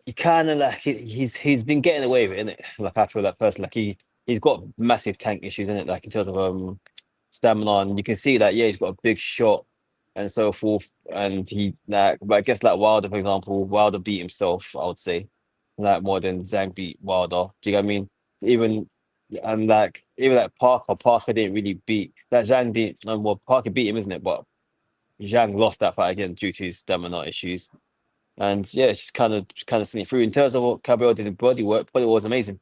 [SPEAKER 4] he kind of like he's been getting away with it, innit? Like I feel that person, like he's got massive tank issues in it, like in terms of stamina, and you can see that he's got a big shot and so forth, and he like, but I guess like Wilder, for example, Wilder beat himself, I would say, like more than Zhang beat Wilder. Do you get what I mean? Even and like even like Parker didn't really beat that Zhang did. Well, Parker beat him, isn't it? But Zhang lost that fight again due to his stamina issues. And yeah, it's just kind of sneak through. In terms of what Kabayel did in body work was amazing.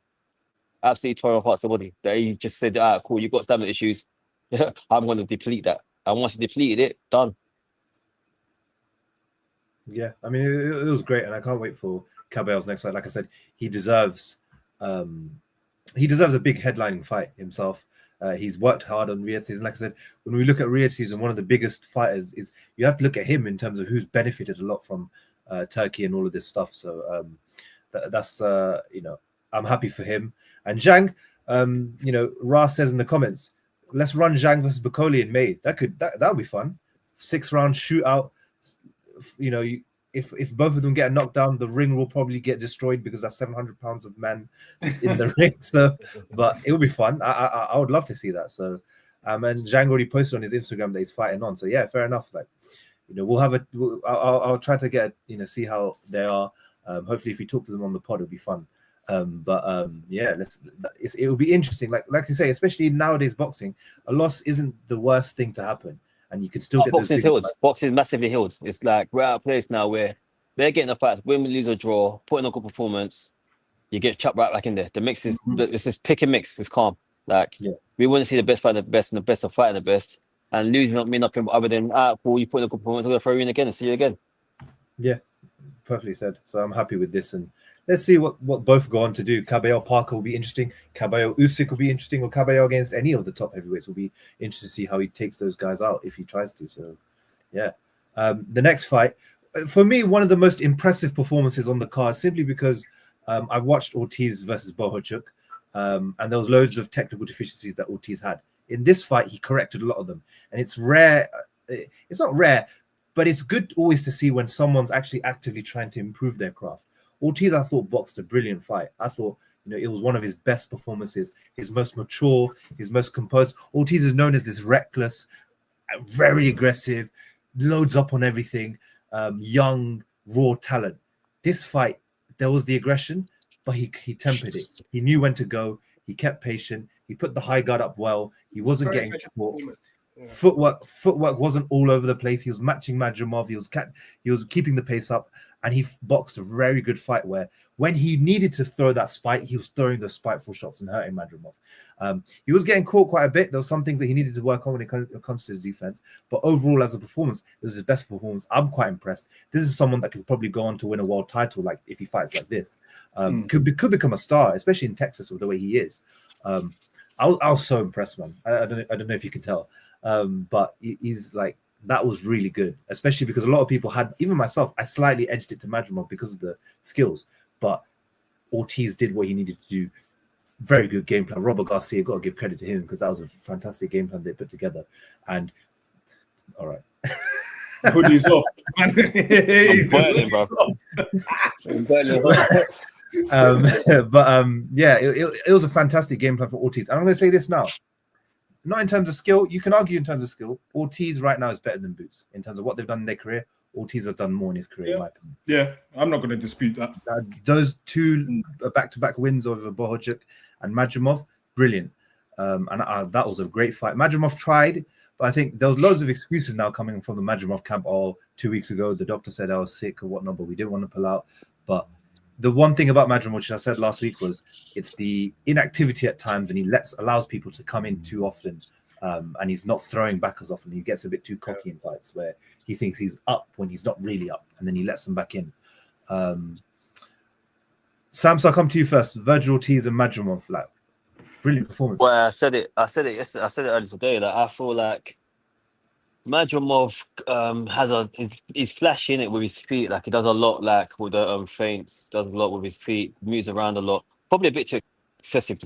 [SPEAKER 4] Absolutely tore apart the body. He just said, cool, you've got stamina issues. I'm going to deplete that. And once he depleted it, done.
[SPEAKER 1] Yeah, I mean, it was great, and I can't wait for Kabayel's next fight. Like I said, he deserves a big headlining fight himself. He's worked hard on Riyadh season. Like I said, when we look at Riyadh season, one of the biggest fighters is you have to look at him in terms of who's benefited a lot from Turkey and all of this stuff. So that's I'm happy for him. And Zhang, Ra says in the comments, let's run Zhang versus Bakole in May. That would be fun. 6-round shootout. If both of them get a knockdown, the ring will probably get destroyed because that's 700 pounds of man in the ring. So, but it will be fun. I would love to see that. So, and Zhang already posted on his Instagram that he's fighting on. So yeah, fair enough. Like, we'll have I'll try to get see how they are. Hopefully, if we talk to them on the pod, it'll be fun. Yeah, it will be interesting. Like you say, especially nowadays, boxing, a loss isn't the worst thing to happen. And you could still get
[SPEAKER 4] boxing's healed. Boxing is massively healed. It's like we're at a place now where they're getting the fights, win, lose, or draw, put in a good performance, you get chopped right back in there. The mix is it's this pick and mix. It's calm. Like we want to see the best fighting the best, and the best of fighting the best. And losing not mean nothing other than cool, you put in a good performance, we're gonna throw you in again and see you again.
[SPEAKER 1] Yeah, perfectly said. So I'm happy with this, and let's see what both go on to do. Kabayel Parker will be interesting. Kabayel Usyk will be interesting, or Kabayel against any of the top heavyweights will be interesting to see how he takes those guys out if he tries to. So, yeah. The next fight, for me, one of the most impressive performances on the card, simply because I watched Ortiz versus Bohachuk, and there was loads of technical deficiencies that Ortiz had. In this fight, he corrected a lot of them, and it's rare. It's not rare, but it's good always to see when someone's actually actively trying to improve their craft. Ortiz, I thought, boxed a brilliant fight. I thought, it was one of his best performances, his most mature, his most composed. Ortiz is known as this reckless, very aggressive, loads up on everything, young, raw talent. This fight, there was the aggression, but he tempered it. He knew when to go. He kept patient. He put the high guard up well. He wasn't getting caught. Yeah. Footwork wasn't all over the place. He was matching Madrimov. He was keeping the pace up, and he boxed a very good fight where when he needed to throw that spike, he was throwing those spiteful shots and hurting Madrimov. He was getting caught quite a bit. There were some things that he needed to work on when it comes to his defense, but overall as a performance, it was his best performance. I'm quite impressed. This is someone that could probably go on to win a world title, like if he fights like this. Could become a star, especially in Texas with the way he is. I was so impressed, man. I don't know if you can tell. But he's like, that was really good, especially because a lot of people had, even myself, I slightly edged it to Madrimov because of the skills, but Ortiz did what he needed to do. Very good game plan. Robert Garcia, got to give credit to him because that was a fantastic game plan they put together. And all right.
[SPEAKER 2] Hoodie's off.
[SPEAKER 4] I'm burning, bro. I'm burning.
[SPEAKER 1] Yeah, it was a fantastic game plan for Ortiz. And I'm going to say this now. Not in terms of skill. You can argue in terms of skill. Ortiz right now is better than Boots in terms of what they've done in their career. Ortiz has done more in his career, in my opinion.
[SPEAKER 2] Yeah, I'm not going to dispute that.
[SPEAKER 1] Those two back-to-back wins over Bohachuk and Madrimov, brilliant. And that was a great fight. Madrimov tried, but I think there was loads of excuses now coming from the Madrimov camp. 2 weeks ago, the doctor said I was sick or whatnot, but we didn't want to pull out. But the one thing about Madrimov, which I said last week, was it's the inactivity at times, and he allows people to come in too often, and he's not throwing back as often. He gets a bit too cocky in fights where he thinks he's up when he's not really up, and then he lets them back in. Sam, so I'll come to you first. Virgil Ortiz and Madrimov, like, brilliant performance.
[SPEAKER 4] Well, I said it yesterday. I said it earlier today. That I feel like Madrimov he's flashy in it with his feet. Like he does a lot, like with the feints, does a lot with his feet, moves around a lot. Probably a bit too excessive.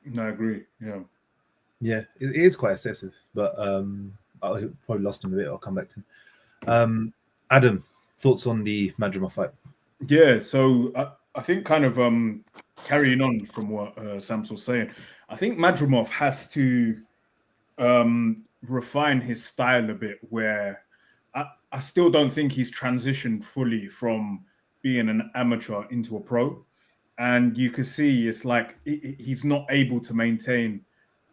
[SPEAKER 2] No, I agree. Yeah,
[SPEAKER 1] it is quite excessive, but I probably lost him a bit. I'll come back to him. Adam, thoughts on the Madrimov fight?
[SPEAKER 2] Yeah, so I think kind of carrying on from what Sams was saying, I think Madrimov has to refine his style a bit, where I still don't think he's transitioned fully from being an amateur into a pro. And you can see it's like he's not able to maintain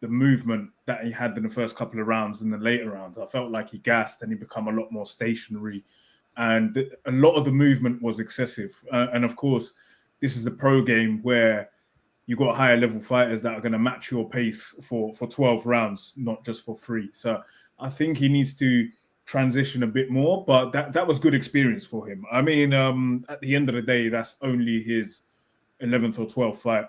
[SPEAKER 2] the movement that he had in the first couple of rounds. In the later rounds, I felt like he gassed and he become a lot more stationary. And a lot of the movement was excessive. And of course, this is the pro game where you've got higher level fighters that are going to match your pace for 12 rounds, not just for 3. So I think he needs to transition a bit more, but that was good experience for him. I mean, at the end of the day, that's only his 11th or 12th fight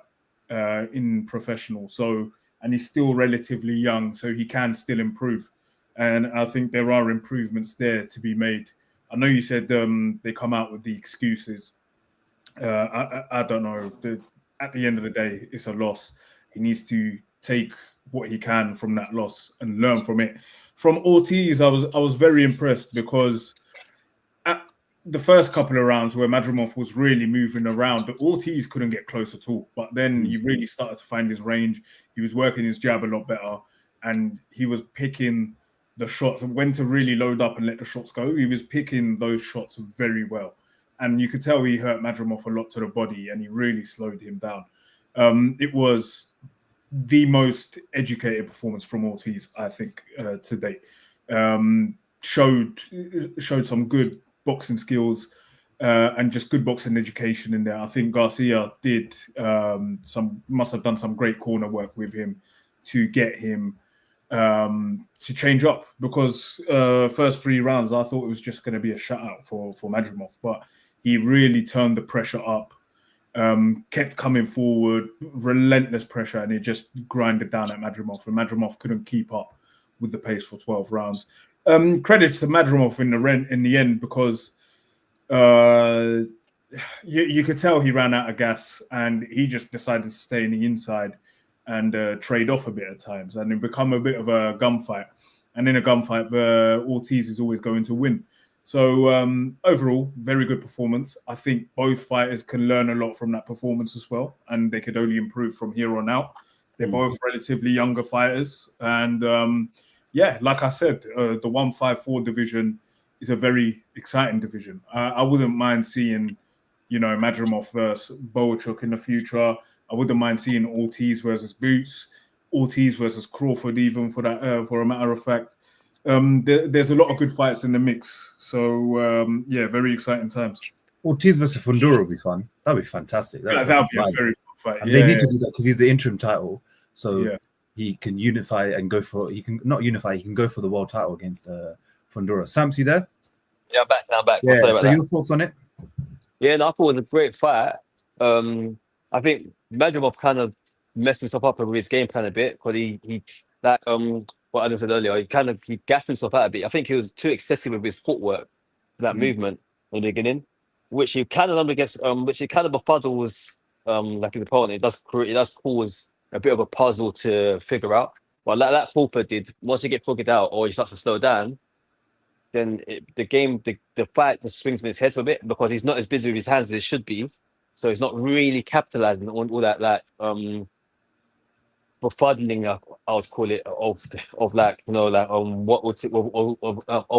[SPEAKER 2] in professional. So, and he's still relatively young, so he can still improve. And I think there are improvements there to be made. I know you said they come out with the excuses. I don't know. At the end of the day, it's a loss. He needs to take what he can from that loss and learn from it. From Ortiz, I was very impressed because at the first couple of rounds where Madrimov was really moving around, but Ortiz couldn't get close at all. But then he really started to find his range. He was working his jab a lot better, and he was picking the shots and when to really load up and let the shots go. He was picking those shots very well. And you could tell he hurt Madrimov a lot to the body, and he really slowed him down. It was the most educated performance from Ortiz, I think, to date. Showed some good boxing skills and just good boxing education in there. I think Garcia must have done some great corner work with him to get him to change up, because first 3 rounds I thought it was just going to be a shutout for Madrimov, but he really turned the pressure up, kept coming forward, relentless pressure, and it just grinded down at Madrimov, and Madrimov couldn't keep up with the pace for 12 rounds. Credit to Madrimov in the end, because you could tell he ran out of gas and he just decided to stay in the inside and trade off a bit at times, and it become a bit of a gunfight. And in a gunfight, Ortiz is always going to win. So overall, very good performance. I think both fighters can learn a lot from that performance as well, and they could only improve from here on out. They're both relatively younger fighters. And like I said, the 154 division is a very exciting division. I wouldn't mind seeing, Madrimov versus Boachuk in the future. I wouldn't mind seeing Ortiz versus Boots, Ortiz versus Crawford, even for a matter of fact. There's a lot of good fights in the mix. So, very exciting times.
[SPEAKER 1] Ortiz versus Fundora would be fun. That would be fantastic.
[SPEAKER 2] That would be a very fun fight.
[SPEAKER 1] And they need to do that because he's the interim title. So he can unify and go for... He can not unify, he can go for the world title against Fundora. Sams, you there?
[SPEAKER 4] Yeah, I'm back.
[SPEAKER 1] Yeah, so your thoughts on it?
[SPEAKER 4] Yeah, no, I thought it was a great fight. I think Madrimov kind of messed himself up with his game plan a bit, because he what Adam said earlier, he gassed himself out a bit. I think he was too excessive with his footwork, that movement in the beginning, which he kind of befuddles like his opponent. It does cause a bit of a puzzle to figure out. But like that Crawford did, once you get figured out or he starts to slow down, then the fight just swings in his head for a bit, because he's not as busy with his hands as he should be. So he's not really capitalizing on all that befuddling, I would call it, of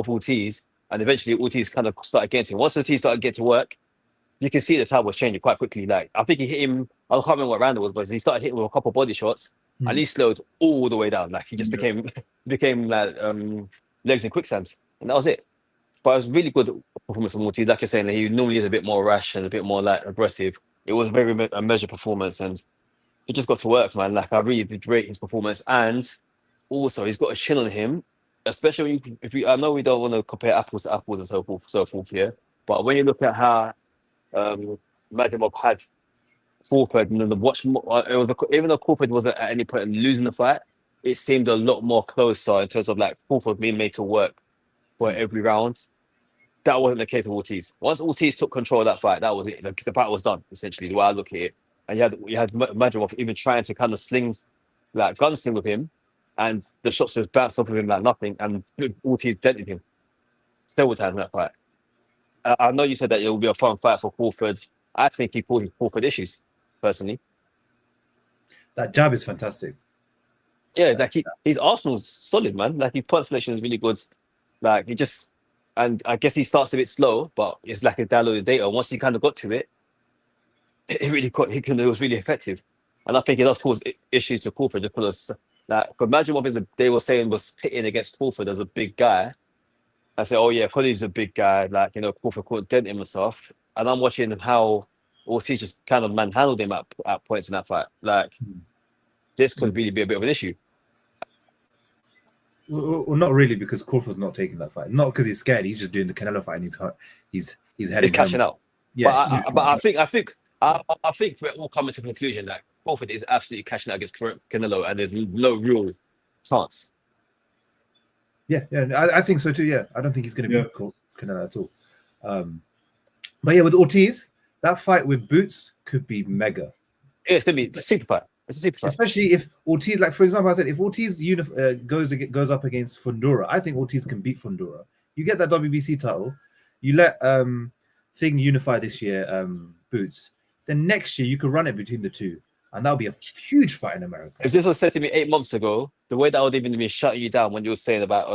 [SPEAKER 4] Ortiz, and eventually Ortiz kind of started getting. Once Ortiz started getting to work, you can see the tide was changing quite quickly. Like, I think he hit him. I can't remember what round it was, but he started hitting with a couple of body shots, and he slowed all the way down. Like, he just became like legs in quicksand, and that was it. But it was really good performance from Ortiz. Like you're saying, he normally is a bit more rash and a bit more like aggressive. It was a very measured performance, and he just got to work, man. Like, I really did rate his performance, and also he's got a chin on him. Especially I know we don't want to compare apples to apples and so forth here, but when you look at how Madrimov had Crawford, and even though Crawford wasn't at any point losing the fight, it seemed a lot more closer in terms of like Crawford being made to work for every round. That wasn't the case with Ortiz. Once Ortiz took control of that fight, that was it. The fight was done, essentially, the way I look at it. And you had Madrimov even trying to kind of gunsling with him, and the shots just bounced off of him like nothing, and Ortiz dented him several times in that fight. I know you said that it will be a fun fight for Crawford. I think he pulled his Crawford issues, personally.
[SPEAKER 1] That jab is fantastic.
[SPEAKER 4] Yeah, like his Arsenal's solid, man. Like his point selection is really good. Like he just, and I guess he starts a bit slow, but it's like a downloaded data. Once he kind of got to it, it was really effective. And I think it does cause issues to Crawford because, like, Madrimov they were saying was pitting against Crawford as a big guy. I said, oh yeah, because he's a big guy, like, you know, Crawford couldn't dent him and stuff. And I'm watching how Ortiz just kind of manhandled him at points in that fight. Like, this could really be a bit of an issue.
[SPEAKER 1] Well, not really, because Crawford's not taking that fight. Not because he's scared. He's just doing the Canelo fight, and he's heading.
[SPEAKER 4] He's cashing out.
[SPEAKER 1] Yeah,
[SPEAKER 4] but I think we're all coming to the conclusion that Crawford is absolutely cashing out against Canelo, and there's no real chance.
[SPEAKER 1] Yeah, I think so too. Yeah, I don't think he's going to be Canelo at all. But yeah, with Ortiz, that fight with Boots could be mega.
[SPEAKER 4] Yeah, it's going to be a super fight. It's a super fight.
[SPEAKER 1] Especially if Ortiz, like for example, I said if Ortiz goes up against Fundora, I think Ortiz can beat Fundora. You get that WBC title, you let Thing unify this year, Boots. Then next year you could run it between the two, and that'll be a huge fight in America.
[SPEAKER 4] If this was said to me 8 months ago, the way that I would even be shutting you down when you were saying about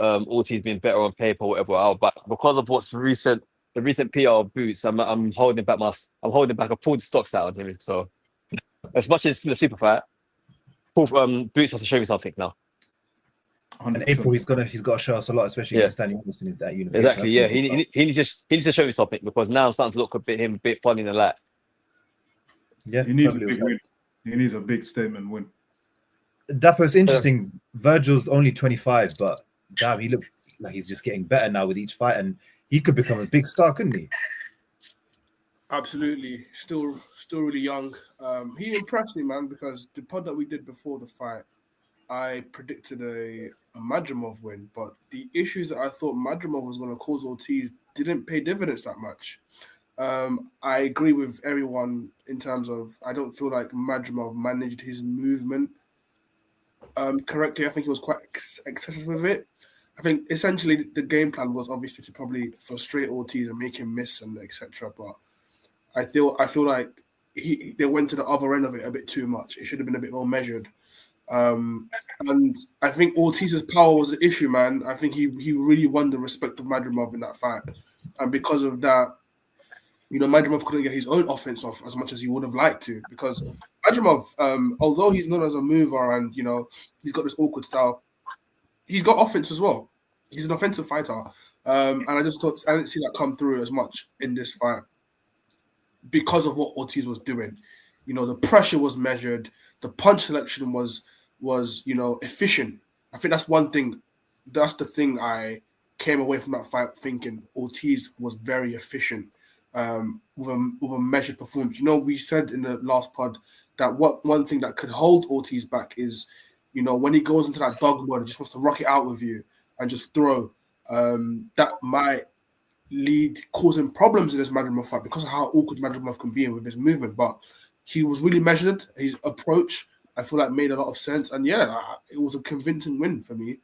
[SPEAKER 4] Ortiz being better on paper or whatever, but because of the recent PR of Boots, I'm holding back I pulled the stocks out on him. So as much as it's still a super fight, Boots has to show me something now.
[SPEAKER 2] 100%.
[SPEAKER 1] In April, he's got to show us a lot, especially against Stanley Wilson in that unification.
[SPEAKER 4] Exactly, yeah. He needs to show me something, because now I'm starting to look a bit funny in the light.
[SPEAKER 1] Yeah,
[SPEAKER 2] he needs a big win. He needs a big statement win.
[SPEAKER 1] Dapo's interesting. Virgil's only 25, but damn, he looks like he's just getting better now with each fight, and he could become a big star, couldn't he?
[SPEAKER 3] Absolutely, still really young. He impressed me, man, because the pod that we did before the fight, I predicted a Madrimov win, but the issues that I thought Madrimov was going to cause Ortiz didn't pay dividends that much. I agree with everyone in terms of I don't feel like Madrimov managed his movement correctly. I think he was quite excessive with it. I think essentially the game plan was obviously to probably frustrate Ortiz and make him miss and etc. But I feel like they went to the other end of it a bit too much. It should have been a bit more measured. And I think Ortiz's power was the issue, man. I think he really won the respect of Madrimov in that fight. And because of that, you know, Madrimov couldn't get his own offense off as much as he would have liked to, because Madrimov, although he's known as a mover and, you know, he's got this awkward style, he's got offense as well. He's an offensive fighter. And I didn't see that come through as much in this fight because of what Ortiz was doing. You know, the pressure was measured. The punch selection was you know, efficient. I think that's one thing. That's the thing I came away from that fight thinking. Ortiz was very efficient with a measured performance. You know, we said in the last pod that one thing that could hold Ortiz back is, you know, when he goes into that dog mode and just wants to rock it out with you and just throw, that might lead causing problems in this Madrimov fight because of how awkward Madrimov can be with his movement. But he was really measured. His approach, I feel like, made a lot of sense. And yeah, it was a convincing win for me.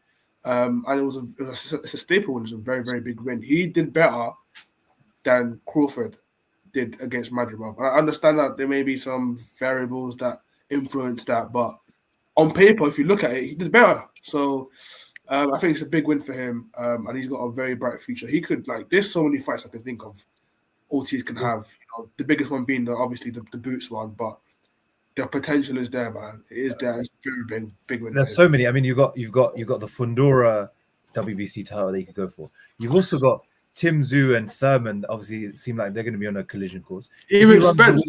[SPEAKER 3] And it's a staple win. It's a very, very big win. He did better than Crawford did against Madrimov. And I understand that there may be some variables that influence that, but on paper, if you look at it, he did better. So I think it's a big win for him, and he's got a very bright future. He could, like, there's so many fights I can think of Ortiz can have. You know, the biggest one being obviously the Boots one, but the potential is there, man. It is there. It's a very big win.
[SPEAKER 1] There's so many. I mean, you've got the Fundora WBC title that you could go for. You've also got Tim Tszyu and Thurman. Obviously, it seemed like they're going to be on a collision course.
[SPEAKER 3] Even Spence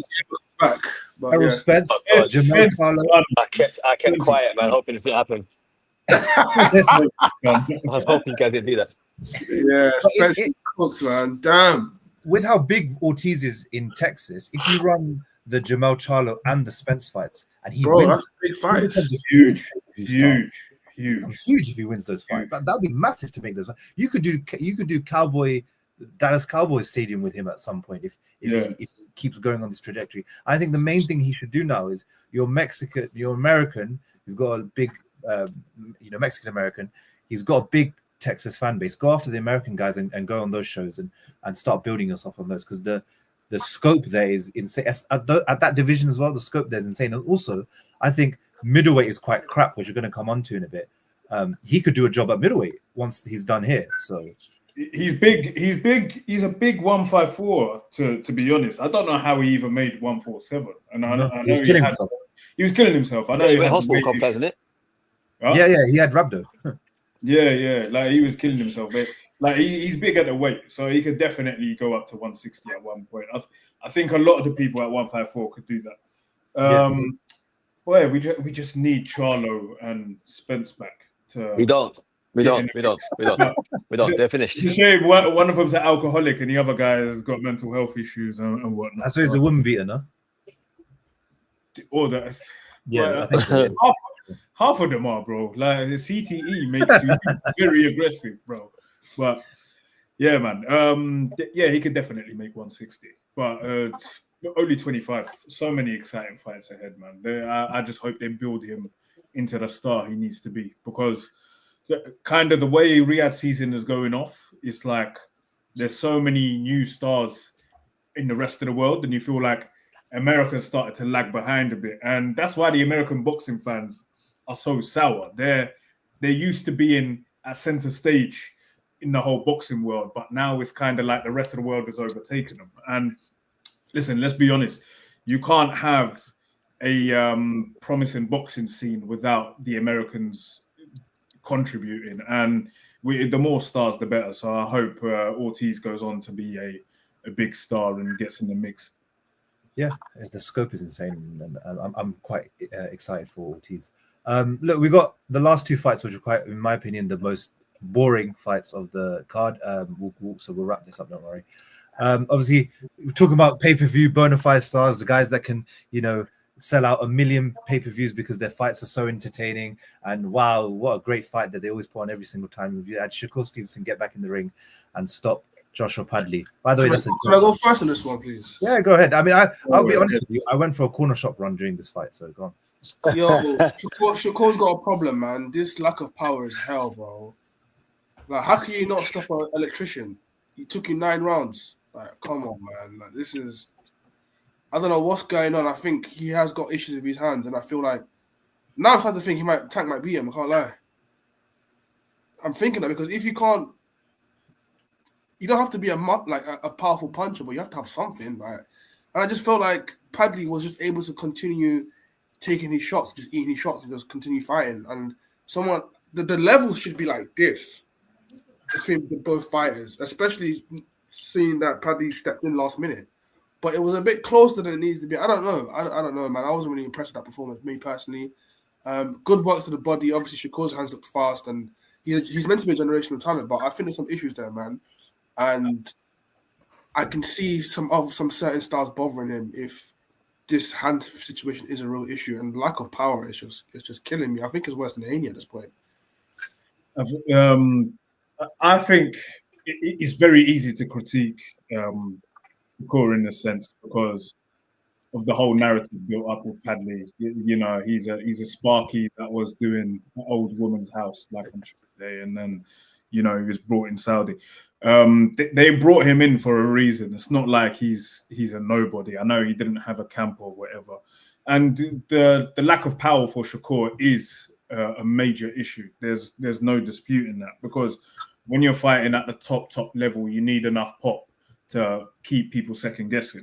[SPEAKER 3] back.
[SPEAKER 1] Errol Spence, Jamal Charlo.
[SPEAKER 4] I kept quiet, man, hoping it didn't happen. I was hoping you guys didn't do that.
[SPEAKER 3] Yeah, Spence cooked, man. Damn.
[SPEAKER 1] With how big Ortiz is in Texas, if you run the Jamal Charlo and the Spence fights, and he wins,
[SPEAKER 3] that's a big fight.
[SPEAKER 2] Huge
[SPEAKER 1] if he wins those fights. That would be massive to make those. You could do Dallas Cowboys Stadium with him at some point if he keeps going on this trajectory. I think the main thing he should do now is you're American, you've got a big Mexican American. He's got a big Texas fan base. Go after the American guys and go on those shows and start building yourself on those, because the scope there is insane. At that division as well, the scope there is insane. And also, I think middleweight is quite crap, which you're going to come on to in a bit. He could do a job at middleweight once he's done here. So
[SPEAKER 2] he's big. He's a big 154. To be honest, I don't know how he even made 147. And I know
[SPEAKER 1] he was killing himself.
[SPEAKER 2] He was killing himself. I know he had
[SPEAKER 4] hospital complex, isn't it?
[SPEAKER 1] Huh? Yeah, he had rhabdo.
[SPEAKER 2] Yeah, like he was killing himself. But like he's big at the weight, so he could definitely go up to 160 at one point. I think a lot of the people at 154 could do that. Boy, we just need Charlo and Spence back.
[SPEAKER 4] We don't. They're finished.
[SPEAKER 2] It's a shame one of them's an alcoholic and the other guy has got mental health issues and whatnot.
[SPEAKER 1] That's why he's a woman beater, no?
[SPEAKER 2] Or that.
[SPEAKER 1] Yeah, I think so.
[SPEAKER 2] Half of them are, bro. Like the CTE makes you very aggressive, bro. But yeah, man. He could definitely make 160, but only 25. So many exciting fights ahead, man. I just hope they build him into the star he needs to be, because kind of the way Riyadh season is going off, it's like there's so many new stars in the rest of the world, and you feel like America's started to lag behind a bit, and that's why the American boxing fans are so sour. They're used to being at center stage in the whole boxing world, but now it's kind of like the rest of the world has overtaken them. And listen, let's be honest, you can't have a promising boxing scene without the Americans contributing, and the more stars the better. So I hope Ortiz goes on to be a big star and gets in the mix.
[SPEAKER 1] Yeah, the scope is insane, and I'm quite excited for Ortiz. Look, we got the last two fights, which are quite, in my opinion, the most boring fights of the card. So we'll wrap this up, don't worry. Obviously, we're talking about pay-per-view bona fide stars, the guys that can, sell out 1 million pay-per-views because their fights are so entertaining. And wow, what a great fight that they always put on every single time. You had Shakur Stevenson get back in the ring and stop Joshua Padley. By the way,
[SPEAKER 3] can I go first on this one, please?
[SPEAKER 1] Yeah, go ahead. I mean, I'll be honest with you. I went for a corner shop run during this fight, so go on.
[SPEAKER 3] Yo, Shakur's got a problem, man. This lack of power is hell, bro. Like, how can you not stop an electrician? He took you 9 rounds. Like, come on, man. Like, this is... I don't know what's going on. I think he has got issues with his hands, and I feel like... Now I'm starting to think Tank might beat him. I can't lie. I'm thinking that because if you can't... You don't have to be a powerful puncher, but you have to have something. Right? And I just felt like Padley was just able to continue taking his shots, just eating his shots, and just continue fighting. And the levels should be like this between both fighters, especially seeing that Padley stepped in last minute. But it was a bit closer than it needs to be. I don't know. I don't know, man. I wasn't really impressed with that performance, me personally. Good work to the body. Obviously, Shakur's hands looked fast, and he's meant to be a generational talent, but I think there's some issues there, man. And I can see some certain styles bothering him if this hand situation is a real issue, and lack of power is just killing me. I think it's worse than Haney at this point.
[SPEAKER 2] I think it's very easy to critique Shakur in a sense because of the whole narrative built up with Padley. He's a Sparky that was doing an old woman's house like on Tuesday, and then he was brought in Saudi. They brought him in for a reason. It's not like he's a nobody. I know he didn't have a camp or whatever, and the lack of power for Shakur is a major issue. There's no disputing that, because when you're fighting at the top level, you need enough pop to keep people second guessing.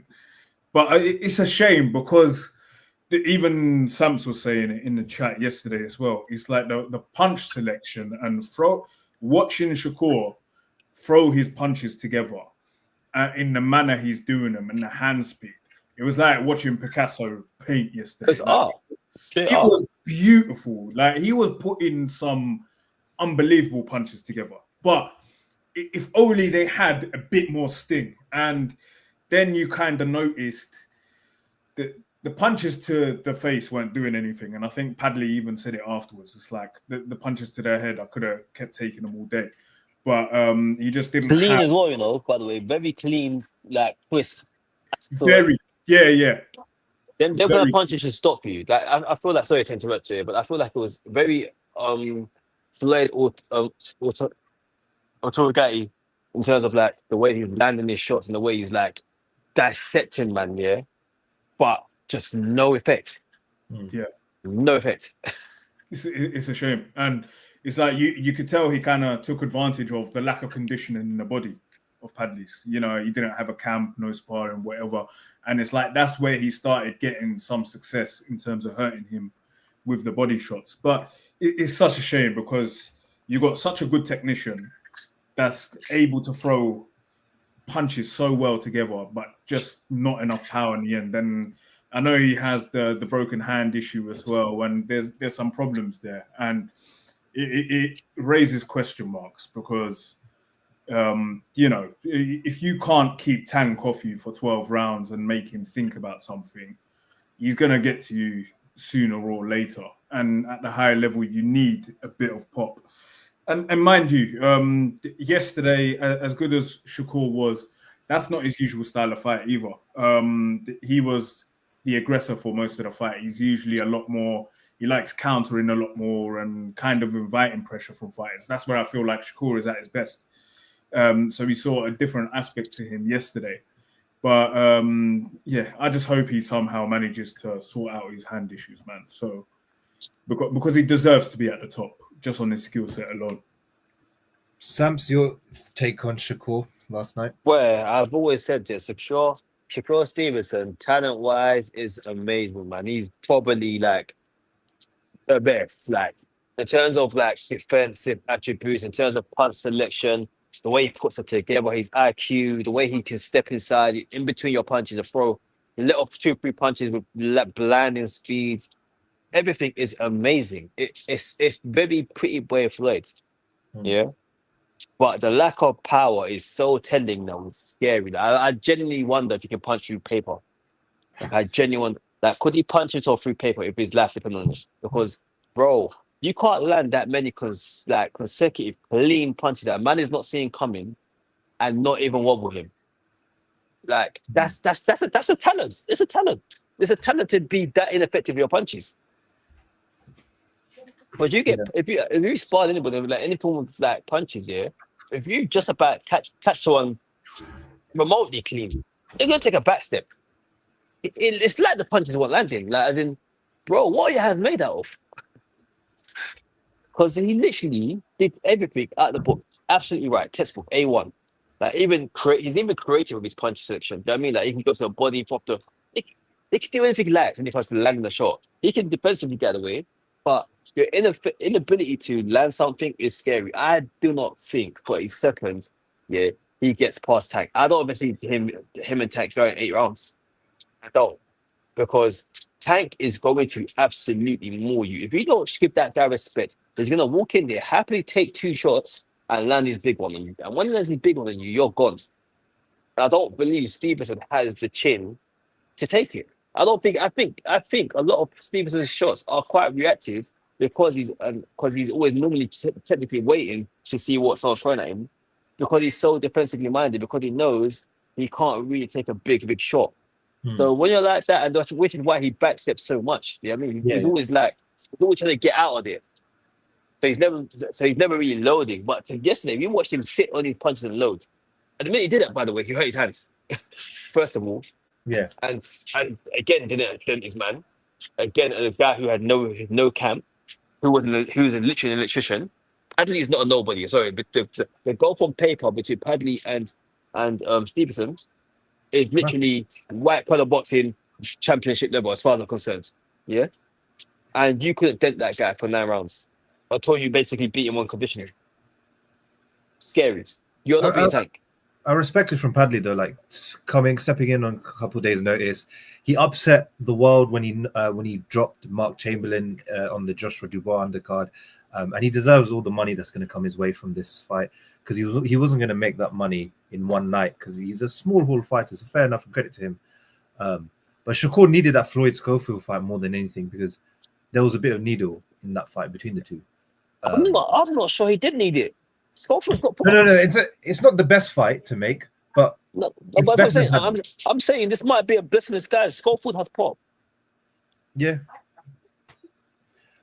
[SPEAKER 2] But it's a shame because even Samps was saying it in the chat yesterday as well. It's like the punch selection and watching Shakur throw his punches together in the manner he's doing them and the hand speed. It was like watching Picasso paint yesterday.
[SPEAKER 4] It's art.
[SPEAKER 2] It was beautiful. Like, he was putting some unbelievable punches together. But if only they had a bit more sting. And then you kind of noticed that the punches to the face weren't doing anything. And I think Padley even said it afterwards. It's like the punches to their head, I could have kept taking them all day. But he just didn't
[SPEAKER 4] clean as well, by the way. Very clean, like, twist.
[SPEAKER 2] Very, yeah.
[SPEAKER 4] Them kind of punches should stop you. Like, I feel like, sorry to interrupt you, but I feel like it was very Floyd Autorgatti in terms of like the way he's landing his shots and the way he's like dissecting, man, yeah. But just no effect.
[SPEAKER 2] Yeah.
[SPEAKER 4] No effect.
[SPEAKER 2] It's a shame. And it's like you could tell he kind of took advantage of the lack of conditioning in the body of Padley's. You know, he didn't have a camp, no sparring, whatever. And it's like that's where he started getting some success in terms of hurting him with the body shots. But it's such a shame because you got such a good technician that's able to throw punches so well together, but just not enough power in the end. And I know he has the broken hand issue as well, and there's some problems there, and it raises question marks because you know, if you can't keep Tank off you for 12 rounds and make him think about something, he's gonna get to you sooner or later. And at the higher level, you need a bit of pop. And mind you, yesterday, as good as Shakur was, that's not his usual style of fight either. He was the aggressor for most of the fight. He's usually a lot more, he likes countering a lot more and kind of inviting pressure from fighters. That's where I feel like Shakur is at his best. So we saw a different aspect to him yesterday. But yeah, I just hope he somehow manages to sort out his hand issues, man. So because he deserves to be at the top, just on his skill set alone.
[SPEAKER 1] Sam's your take on Shakur last night?
[SPEAKER 4] Well, I've always said this, Shakur Stevenson, talent-wise, is amazing, man. He's probably like the best, like in terms of like defensive attributes, in terms of punch selection, the way he puts it together, his IQ, the way he can step inside in between your punches and throw, let off 2-3 punches with blinding speed. Everything is amazing. It's very pretty boy Floyd, yeah. But the lack of power is so telling now. It's scary. I genuinely wonder if he can punch through paper. I genuinely like, could he punch himself through paper if his life depended on it? Because, bro, you can't land that many consecutive clean punches that a man is not seeing coming and not even wobble him. Like that's a talent. It's a talent. It's a talent to be that ineffective with your punches. But you get if you spar anybody with like any form of like punches, yeah. If you just about catch someone remotely clean, they're gonna take a back step. It's like the punches weren't landing. Like, as in, bro, what are your hands made out of? Because he literally did everything out of the book. Absolutely right. Textbook A1. Like he's even creative with his punch selection. You know what I mean? Like he can go to the body, pop the. They can do anything he likes when it comes to landing the shot. He can defensively get away, but your inability to land something is scary. I do not think for a second, yeah, he gets past Tank. I don't ever see him and Tank going 8 rounds. I don't, because Tank is going to absolutely maul you. If you don't give that guy respect, he's gonna walk in there, happily take 2 shots and land his big one on you. And when he lands his big one on you, you're gone. And I don't believe Stevenson has the chin to take it. I think a lot of Stevenson's shots are quite reactive because he's always normally technically waiting to see what someone's throwing at him, because he's so defensively minded, because he knows he can't really take a big shot. So when you're like that, and which is why he backsteps so much. You know what I mean? He's always trying to get out of it. So he's never really loading. But yesterday, we watched him sit on his punches and load. And the minute he did that, by the way, he hurt his hands. First of all.
[SPEAKER 1] Yeah.
[SPEAKER 4] And again, didn't dent his man. Again, a guy who had no camp, who was literally an electrician. Padley is not a nobody. Sorry, but the goal from paper between Padley and Stevenson is literally white collar boxing championship level as far as I'm concerned. Yeah. And you couldn't dent that guy for 9 rounds until you basically beat him on conditioning. Scary. You're not being Tank.
[SPEAKER 1] I respect it from Padley though, like stepping in on a couple of days' notice. He upset the world when he dropped Mark Chamberlain on the Joshua Dubois undercard, and he deserves all the money that's going to come his way from this fight, because he wasn't going to make that money in one night, because he's a small hall fighter. So fair enough, and credit to him. But Shakur needed that Floyd Schofield fight more than anything, because there was a bit of needle in that fight between the two.
[SPEAKER 4] I'm not sure he did need it. Schofield's got
[SPEAKER 1] no. It's not the best fight to make, but
[SPEAKER 4] no. But I'm saying this might be a blessing in disguise. Schofield has pop.
[SPEAKER 1] Yeah.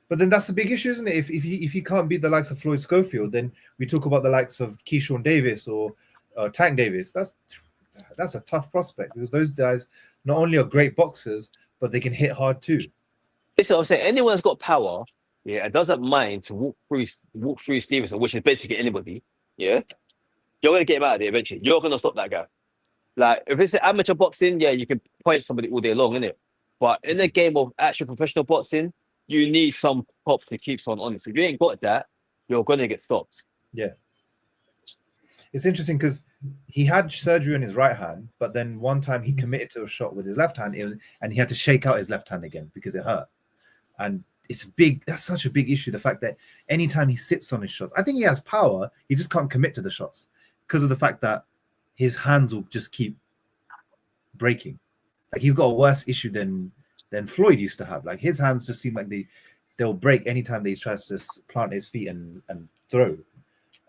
[SPEAKER 1] But then that's the big issue, isn't it? If you can't beat the likes of Floyd Schofield, then we talk about the likes of Keyshawn Davis or Tank Davis. That's a tough prospect because those guys not only are great boxers, but they can hit hard too.
[SPEAKER 4] This is what I'm saying. Anyone that's got power, and doesn't mind to walk through Stevenson, which is basically anybody, you're gonna get him out of there eventually. You're gonna stop that guy. Like if it's amateur boxing, you can point somebody all day long, innit? But in a game of actual professional boxing, you need some pop to keep someone honest. If you ain't got that, you're gonna get stopped.
[SPEAKER 1] Yeah. It's interesting because he had surgery on his right hand, but then one time he committed to a shot with his left hand, and he had to shake out his left hand again because it hurt. And that's such a big issue, the fact that anytime he sits on his shots, I think he has power, he just can't commit to the shots because of the fact that his hands will just keep breaking. Like he's got a worse issue than Floyd used to have. Like his hands just seem like they'll break anytime he tries to plant his feet and throw.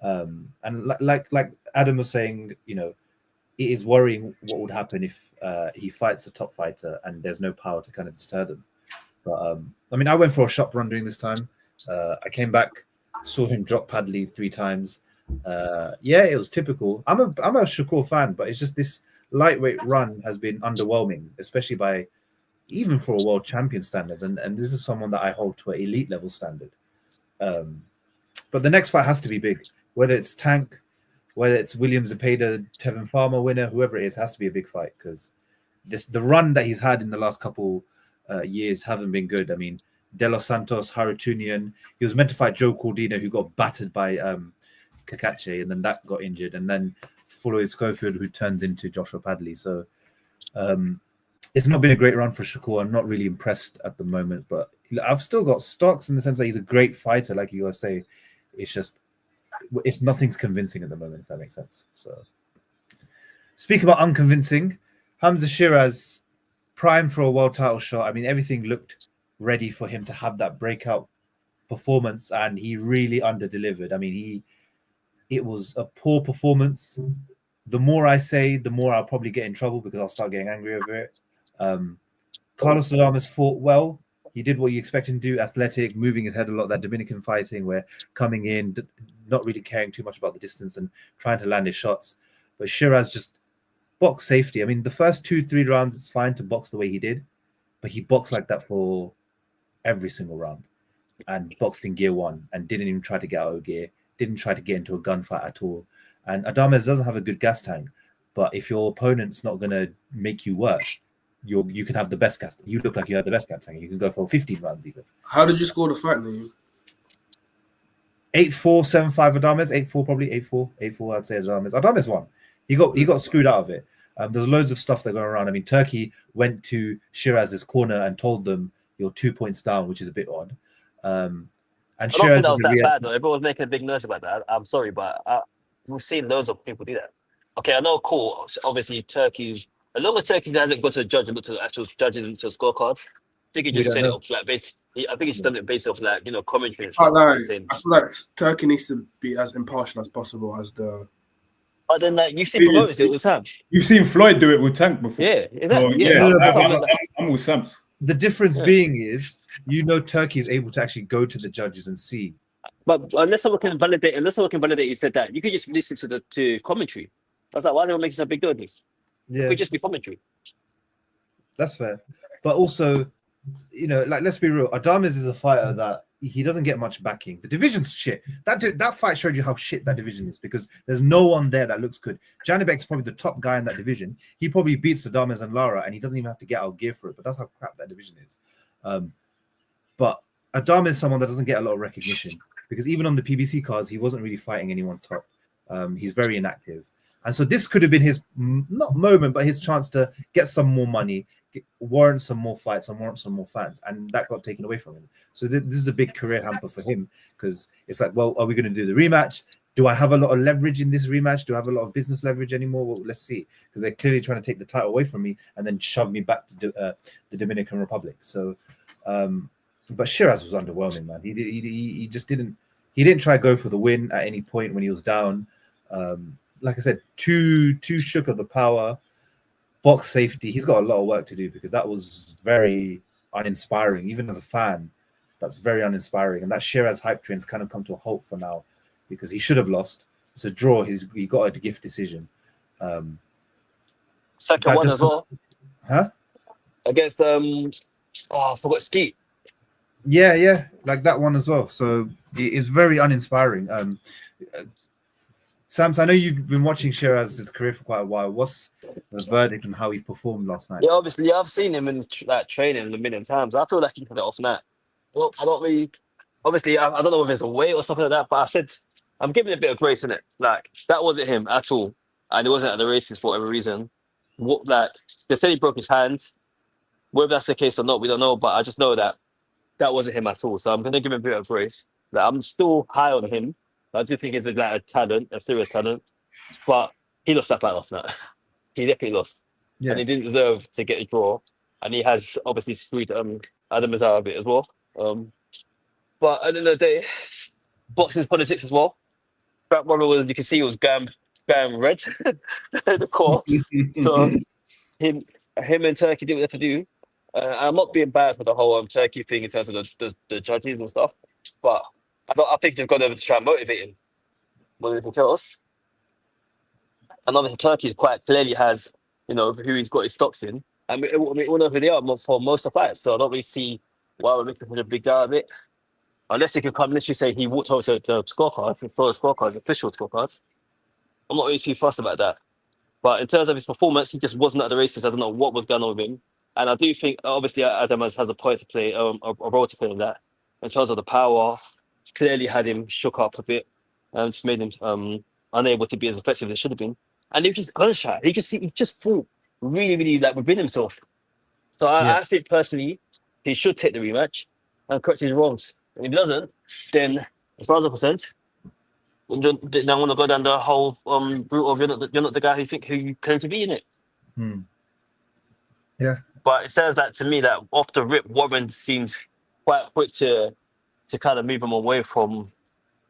[SPEAKER 1] And like Adam was saying, it is worrying what would happen if he fights a top fighter and there's no power to kind of deter them. But I went for a shop run during this time. I came back, saw him drop Padley 3 times. It was typical. I'm a Shakur fan, but it's just this lightweight run has been underwhelming, especially by even for a world champion standards. And this is someone that I hold to an elite level standard. But the next fight has to be big, whether it's Tank, whether it's William Zepeda, Tevin Farmer winner, whoever it is, has to be a big fight because the run that he's had in the last couple years haven't been good. I mean, De Los Santos, Harutunian, he was meant to fight Joe Cordina, who got battered by Kakache, and then that got injured, and then Floyd Schofield, who turns into Joshua Padley. So it's not been a great run for Shakur. I'm not really impressed at the moment, but I've still got stocks in the sense that he's a great fighter, like you guys say. It's nothing's convincing at the moment, if that makes sense. So speak about unconvincing, Hamza Shiraz, prime for a world title shot. Everything looked ready for him to have that breakout performance, and he really under-delivered. It was a poor performance. The more I say, the more I'll probably get in trouble because I'll start getting angry over it. Carlos Adames fought well. He did what you expect him to do, athletic, moving his head a lot, that Dominican fighting where coming in, not really caring too much about the distance and trying to land his shots. But Shiraz just boxed safety. The first 2-3 rounds, it's fine to box the way he did, but he boxed like that for every single round and boxed in gear 1 and didn't even try to get out of gear, didn't try to get into a gunfight at all. And Adames doesn't have a good gas tank, but if your opponent's not going to make you work, you can have the best gas. You look like you have the best gas tank. You can go for 15 rounds even.
[SPEAKER 3] How did you score the fight, Naeem?
[SPEAKER 1] 8-4, 7-5 Adames. 8-4 probably. 8-4 I'd say Adames won. He got screwed out of it. There's loads of stuff that going around. Turkey went to Shiraz's corner and told them you're 2 points down, which is a bit odd. And
[SPEAKER 4] I don't think that was that bad though. Everyone was making a big noise about that. I'm sorry, but we've seen loads of people do that. Okay, I know, cool. Obviously, as long as Turkey hasn't gone to a judge and looked at the actual judges and to scorecards, I think he just set it up like basically. I think he's done it based off commentary and stuff.
[SPEAKER 3] I feel like Turkey needs to be as impartial as possible as the.
[SPEAKER 4] But then, you've seen promoters do it with Sam.
[SPEAKER 2] You've seen Floyd do it with Tank before.
[SPEAKER 4] Yeah,
[SPEAKER 2] I'm with Sams.
[SPEAKER 1] The difference being is, Turkey is able to actually go to the judges and see.
[SPEAKER 4] But unless someone can validate, you said that, you could just listen to commentary. That's like, why do they make such a big deal of this?
[SPEAKER 1] Yeah.
[SPEAKER 4] It could just be commentary.
[SPEAKER 1] That's fair. But also, let's be real. Adames is a fighter that he doesn't get much backing. The division's shit. That fight showed you how shit that division is because there's no one there that looks good. Janibek's probably the top guy in that division. He probably beats Adames and Lara, and he doesn't even have to get out of gear for it. But that's how crap that division is. But Adames is someone that doesn't get a lot of recognition because even on the PBC cards, he wasn't really fighting anyone top. He's very inactive. And so this could have been his, not moment, but his chance to get some more money, warrant some more fights, and warrant some more fans. And that got taken away from him. So this is a big career hamper for him because it's like, well, are we going to do the rematch? Do I have a lot of leverage in this rematch? Do I have a lot of business leverage anymore? Well, let's see. Because they're clearly trying to take the title away from me and then shove me back to the Dominican Republic. So, but Shiraz was underwhelming, man. He just didn't try to go for the win at any point when he was down. Like I said, too shook of the power, box safety. He's got a lot of work to do because that was very uninspiring. Even as a fan, that's very uninspiring. And that Shiraz hype train's kind of come to a halt for now because he should have lost. It's a draw. He got a gift decision.
[SPEAKER 4] Second one as well.
[SPEAKER 1] Huh?
[SPEAKER 4] Against I forgot Skeet.
[SPEAKER 1] Yeah, like that one as well. So it is very uninspiring. Sams, I know you've been watching Shiraz's career for quite a while. What's the verdict on how he performed last night?
[SPEAKER 4] Yeah, obviously, I've seen him in like training a million times. I feel like he had it off net. Well, I don't really. Obviously, I don't know if it's a weight or something like that, but I said I'm giving it a bit of grace in it. Like that wasn't him at all, and it wasn't at the races for whatever reason. What like they said he broke his hands. Whether that's the case or not, we don't know. But I just know that wasn't him at all. So I'm gonna give him a bit of grace. Like, I'm still high on him. I do think he's a talent, a serious talent, but he lost that fight last night. He definitely lost, and he didn't deserve to get a draw. And he has obviously screwed Adam Azar a bit as well. But at the end of the day, boxing's politics as well. That one was, you can see, it was gam red, the core. So him and Turkey did what they had to do. I'm not being bad for the whole Turkey thing in terms of the judges and stuff, but I think they've gone over to try and motivate him more than anything else. And obviously Turkey quite clearly has, who he's got his stocks in. And we all know who they are for most of the fights, so I don't really see why we're making such a big deal out of it. Unless he could come literally say he walked over to the scorecards and saw the scorecards, official scorecards. I'm not really too fussed about that. But in terms of his performance, he just wasn't at the races. I don't know what was going on with him. And I do think, obviously, Adam has a point to play, a role to play in that. In terms of the power, clearly had him shook up a bit and just made him unable to be as effective as he should have been. And he was just gunshot. He just fought really, really like within himself. So I think personally, he should take the rematch and correct his wrongs. And if he doesn't, then as far as I'm concerned, then I want to go down the whole route of you're not the guy who you claim to be in it.
[SPEAKER 1] Yeah.
[SPEAKER 4] But it sounds like to me that off the rip, Warren seems quite quick to kind of move him away from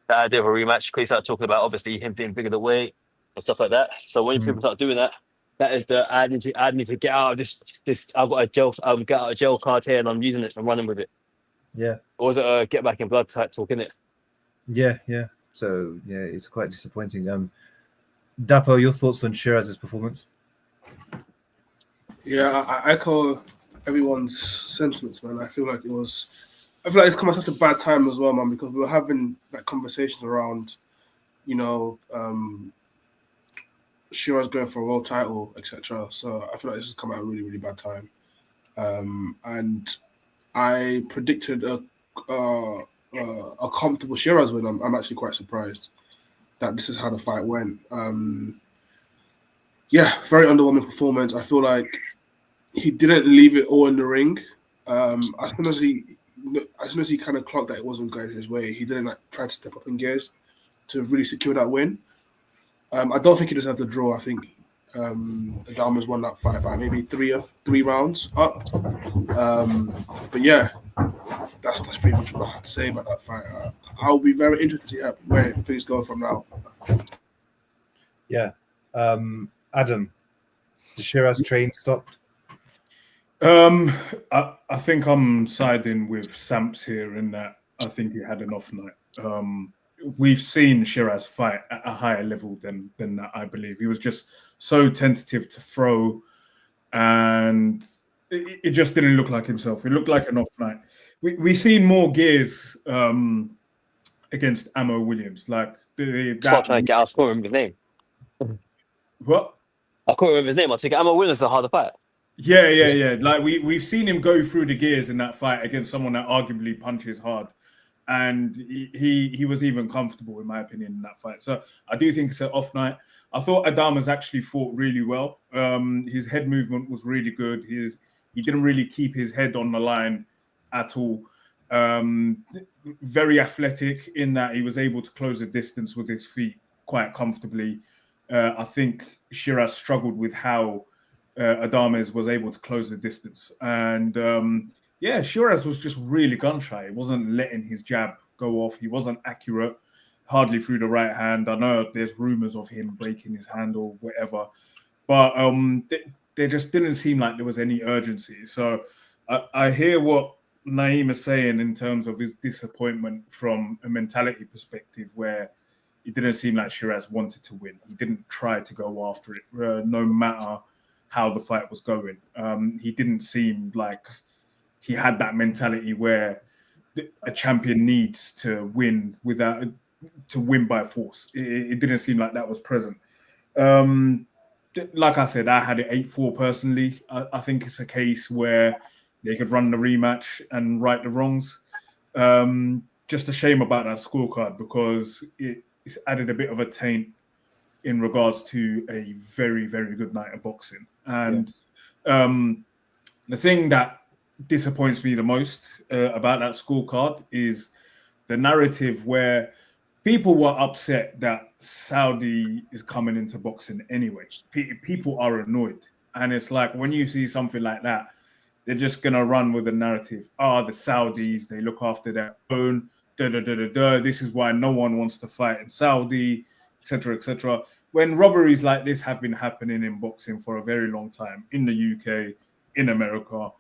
[SPEAKER 4] the idea of a rematch. Because he started talking about obviously him being bigger the weight and stuff like that. So when people start doing that, that is the I need to get out of this. I've got a get out of jail card here and I'm using it and running with it.
[SPEAKER 1] Yeah.
[SPEAKER 4] Or was it a get back in blood type talk, innit?
[SPEAKER 1] Yeah. So it's quite disappointing. Dapo, your thoughts on Shiraz's performance?
[SPEAKER 3] Yeah, I echo everyone's sentiments, man. I feel like it's come at such a bad time as well, man, because we were having like conversations around, Shiraz going for a world title, etc. So I feel like this has come at a really, really bad time. And I predicted a comfortable Shiraz win. I'm actually quite surprised that this is how the fight went. Very underwhelming performance. I feel like he didn't leave it all in the ring. As soon as he kind of clocked that it wasn't going his way, he didn't try to step up in gears to really secure that win. I don't think he deserved the draw. I think Adama's won that fight by maybe three rounds up. But yeah, that's pretty much what I have to say about that fight. I'll be very interested to see where things go from now.
[SPEAKER 1] Yeah. Adam, the Shiraz train stopped?
[SPEAKER 2] I think I'm siding with Samps here in that I think he had an off night. We've seen Shiraz fight at a higher level than that, I believe. He was just so tentative to throw, and it just didn't look like himself. It looked like an off night. We've seen more gears against Ammo Williams. Like
[SPEAKER 4] Stop trying to get out. I can't remember his name.
[SPEAKER 2] What?
[SPEAKER 4] I can't remember his name. I think Ammo Williams is a harder fight.
[SPEAKER 2] Yeah. Like we've seen him go through the gears in that fight against someone that arguably punches hard. And he was even comfortable, in my opinion, in that fight. So I do think it's an off night. I thought Adama's actually fought really well. His head movement was really good. He didn't really keep his head on the line at all. Very athletic in that he was able to close the distance with his feet quite comfortably. I think Shiraz struggled with how Adames was able to close the distance. And Shiraz was just really gun shy. He wasn't letting his jab go off. He wasn't accurate, hardly through the right hand. I know there's rumors of him breaking his hand or whatever, but there just didn't seem like there was any urgency. So I hear what Naeem is saying in terms of his disappointment from a mentality perspective, where it didn't seem like Shiraz wanted to win. He didn't try to go after it, no matter how the fight was going. He didn't seem like he had that mentality where a champion needs to win by force. It didn't seem like that was present. Like I said, I had it 8-4 personally. I think it's a case where they could run the rematch and right the wrongs. Just a shame about that scorecard because it's added a bit of a taint in regards to a very, very good night of boxing. And the thing that disappoints me the most about that scorecard is the narrative where people were upset that Saudi is coming into boxing anyway. People are annoyed. And it's like when you see something like that, they're just going to run with the narrative. The Saudis, they look after their own. This is why no one wants to fight in Saudi, etc., etc. When robberies like this have been happening in boxing for a very long time in the UK, in America,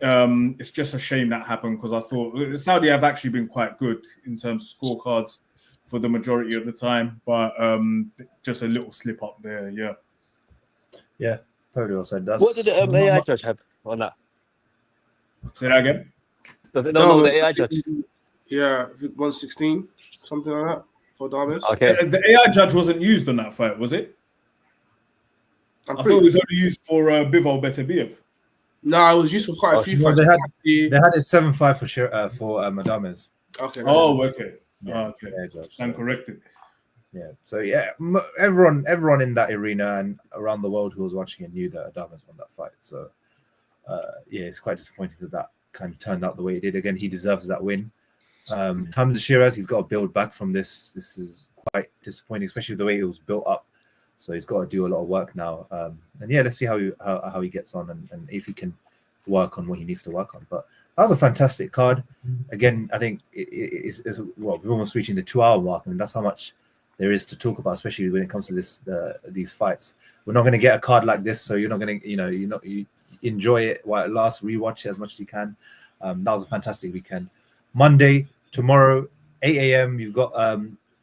[SPEAKER 2] it's just a shame that happened because I thought Saudi have actually been quite good in terms of scorecards for the majority of the time, but just a little slip up there.
[SPEAKER 1] Yeah, probably well said.
[SPEAKER 4] What did the AI judge have on that?
[SPEAKER 2] Say that again.
[SPEAKER 4] No, the AI judge.
[SPEAKER 3] Yeah, 116, something like that for Davis.
[SPEAKER 4] Okay.
[SPEAKER 2] The AI judge wasn't used on that fight, was it? I thought it was only used for Bivol Beterbiev.
[SPEAKER 3] No, it was used for quite a few fights.
[SPEAKER 1] They had it 7-5 for Madrimov.
[SPEAKER 3] Okay.
[SPEAKER 2] Okay.
[SPEAKER 1] Yeah,
[SPEAKER 2] Okay.
[SPEAKER 1] Judge,
[SPEAKER 2] I'm corrected.
[SPEAKER 1] Yeah. So yeah, everyone in that arena and around the world who was watching it knew that Madrimov won that fight. So yeah, it's quite disappointing that kind of turned out the way it did. Again, he deserves that win. Hamza Shiraz, he's got to build back from this. This is quite disappointing, especially the way it was built up. So he's got to do a lot of work now. And yeah, let's see how he gets on and if he can work on what he needs to work on. But that was a fantastic card. Again, I think it's we're almost reaching the 2-hour mark. I mean, that's how much there is to talk about, especially when it comes to these fights. We're not going to get a card like this, so you're not going to, you enjoy it while it lasts, rewatch it as much as you can. That was a fantastic weekend. Monday, tomorrow, 8 a.m., you've got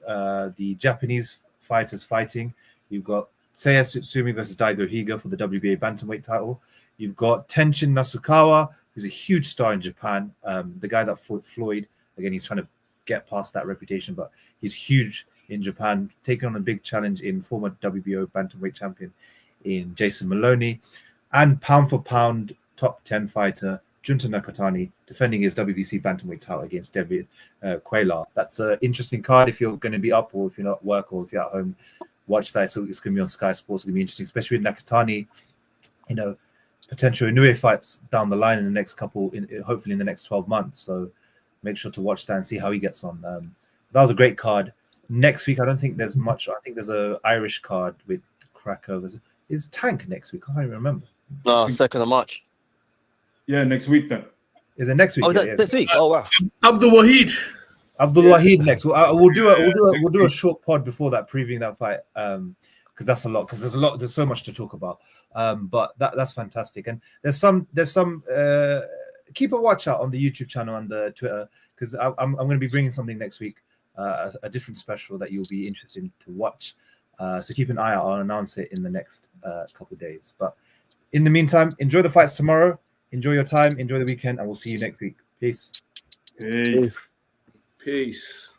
[SPEAKER 1] the Japanese fighters fighting. You've got Seiya Tsutsumi versus Daigo Higa for the WBA bantamweight title. You've got Tenshin Nasukawa, who's a huge star in Japan. The guy that fought Floyd. Again, he's trying to get past that reputation, but he's huge in Japan, taking on a big challenge in former WBO bantamweight champion in Jason Maloney. And pound for pound, top 10 fighter, Junta Nakatani, defending his WBC bantamweight title against David Cuellar. That's an interesting card if you're going to be up or if you're not at work or if you're at home. Watch that. So it's going to be on Sky Sports. It's going to be interesting, especially with Nakatani, potential Inoue fights down the line in the next hopefully in the next 12 months. So make sure to watch that and see how he gets on. That was a great card. Next week, I don't think there's much. I think there's an Irish card with Krakow. Is Tank next week? I can't even remember.
[SPEAKER 4] No, 2nd of March.
[SPEAKER 2] Yeah, next week then.
[SPEAKER 1] Is it next week?
[SPEAKER 4] Oh, this week. Oh, wow.
[SPEAKER 3] Abdul Wahid
[SPEAKER 1] next. We'll do a short pod before that, previewing that fight. Because that's a lot. Because there's so much to talk about. But that's fantastic. And there's some. Keep a watch out on the YouTube channel and the Twitter because I'm going to be bringing something next week, a different special that you'll be interested to watch. So keep an eye out. I'll announce it in the next couple of days. But in the meantime, enjoy the fights tomorrow. Enjoy your time. Enjoy the weekend, and we'll see you next week. Peace.
[SPEAKER 2] Peace.
[SPEAKER 3] Peace.